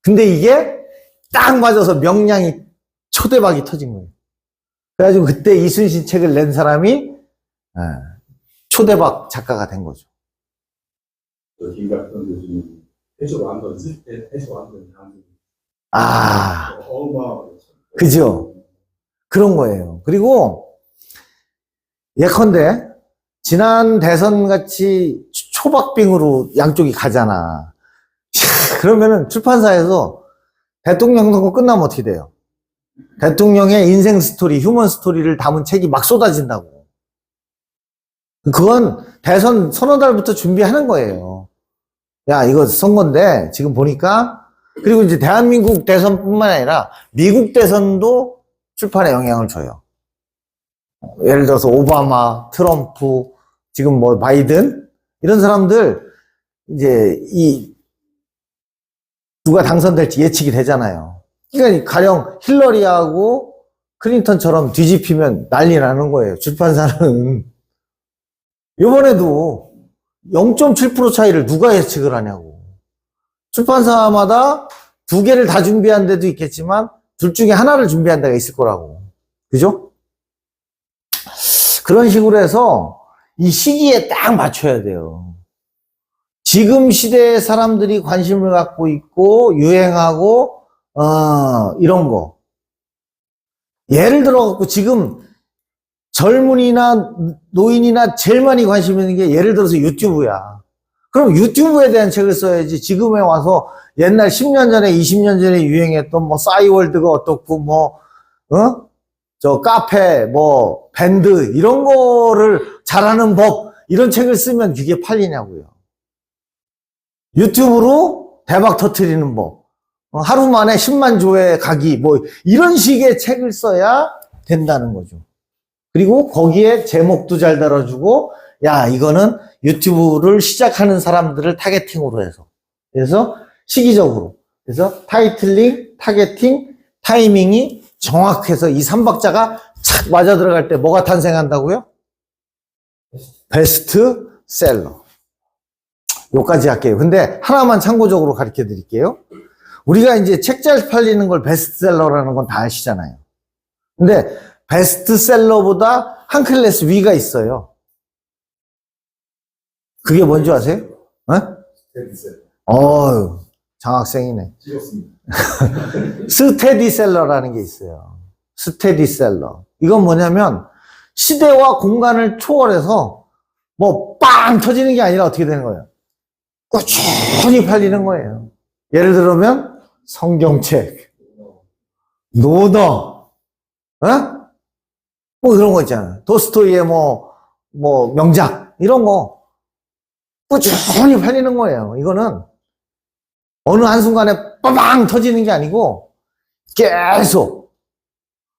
근데 이게 딱 맞아서 명량이 초대박이 터진 거예요. 그래가지고 그때 이순신 책을 낸 사람이 초대박 작가가 된 거죠. 김갑현 교수님 해적왕건 쓸 때 해적왕건 그죠? 그런 거예요. 그리고 예컨대 지난 대선 같이 초박빙으로 양쪽이 가잖아. 그러면은 출판사에서 대통령 선거 끝나면 어떻게 돼요? 대통령의 인생 스토리, 휴먼 스토리를 담은 책이 막 쏟아진다고. 그건 대선 서너 달부터 준비하는 거예요. 야, 이거 선거인데 지금 보니까 그리고 이제 대한민국 대선뿐만 아니라 미국 대선도 출판에 영향을 줘요. 예를 들어서 오바마, 트럼프, 지금 뭐 바이든 이런 사람들 이제 누가 당선될지 예측이 되잖아요. 그러니까 가령 힐러리하고 클린턴처럼 뒤집히면 난리 나는 거예요. 출판사는. 이번에도 0.7% 차이를 누가 예측을 하냐고. 출판사마다 2개를 다 준비한 데도 있겠지만 둘 중에 하나를 준비한 데가 있을 거라고. 그죠? 그런 식으로 해서 이 시기에 딱 맞춰야 돼요. 지금 시대에 사람들이 관심을 갖고 있고 유행하고 이런 거. 예를 들어 갖고 지금 젊은이나 노인이나 제일 많이 관심 있는 게 예를 들어서 유튜브야. 그럼 유튜브에 대한 책을 써야지. 지금에 와서 옛날 10년 전에 20년 전에 유행했던 뭐 싸이월드가 어떻고 저 카페 밴드 이런 거를 잘하는 법 이런 책을 쓰면 그게 팔리냐고요. 유튜브로 대박 터트리는 법. 하루 만에 10만 조회 가기, 뭐, 이런 식의 책을 써야 된다는 거죠. 그리고 거기에 제목도 잘 달아주고, 야, 이거는 유튜브를 시작하는 사람들을 타겟팅으로 해서. 그래서 시기적으로. 그래서 타이틀링, 타겟팅, 타이밍이 정확해서 이 3박자가 착 맞아 들어갈 때 뭐가 탄생한다고요? 베스트셀러. 요까지 할게요. 근데 하나만 참고적으로 가르쳐 드릴게요. 우리가 이제 책 잘 팔리는 걸 베스트셀러라는 건 다 아시잖아요. 근데 베스트셀러보다 한 클래스 위가 있어요. 그게 뭔지 아세요? 장학생이네. 찍었습니다. 스테디셀러라는 게 있어요. 스테디셀러. 이건 뭐냐면 시대와 공간을 초월해서 뭐 빵 터지는 게 아니라 어떻게 되는 거예요? 꾸준히 팔리는 거예요. 예를 들면 성경책, 논어, 뭐 그런 거 있잖아요. 도스토이의 명작 이런 거 꾸준히 팔리는 거예요. 이거는 어느 한순간에 빠방 터지는 게 아니고 계속.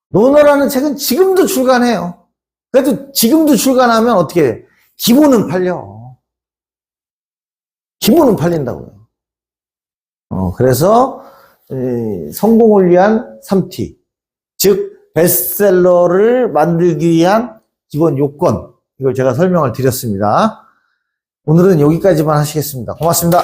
논어라는 책은 지금도 출간해요. 그래도 지금도 출간하면 어떻게 해? 기본은 팔려. 기본은 팔린다고요. 그래서 성공을 위한 3T, 즉 베스트셀러를 만들기 위한 기본 요건, 이걸 제가 설명을 드렸습니다. 오늘은 여기까지만 하시겠습니다. 고맙습니다.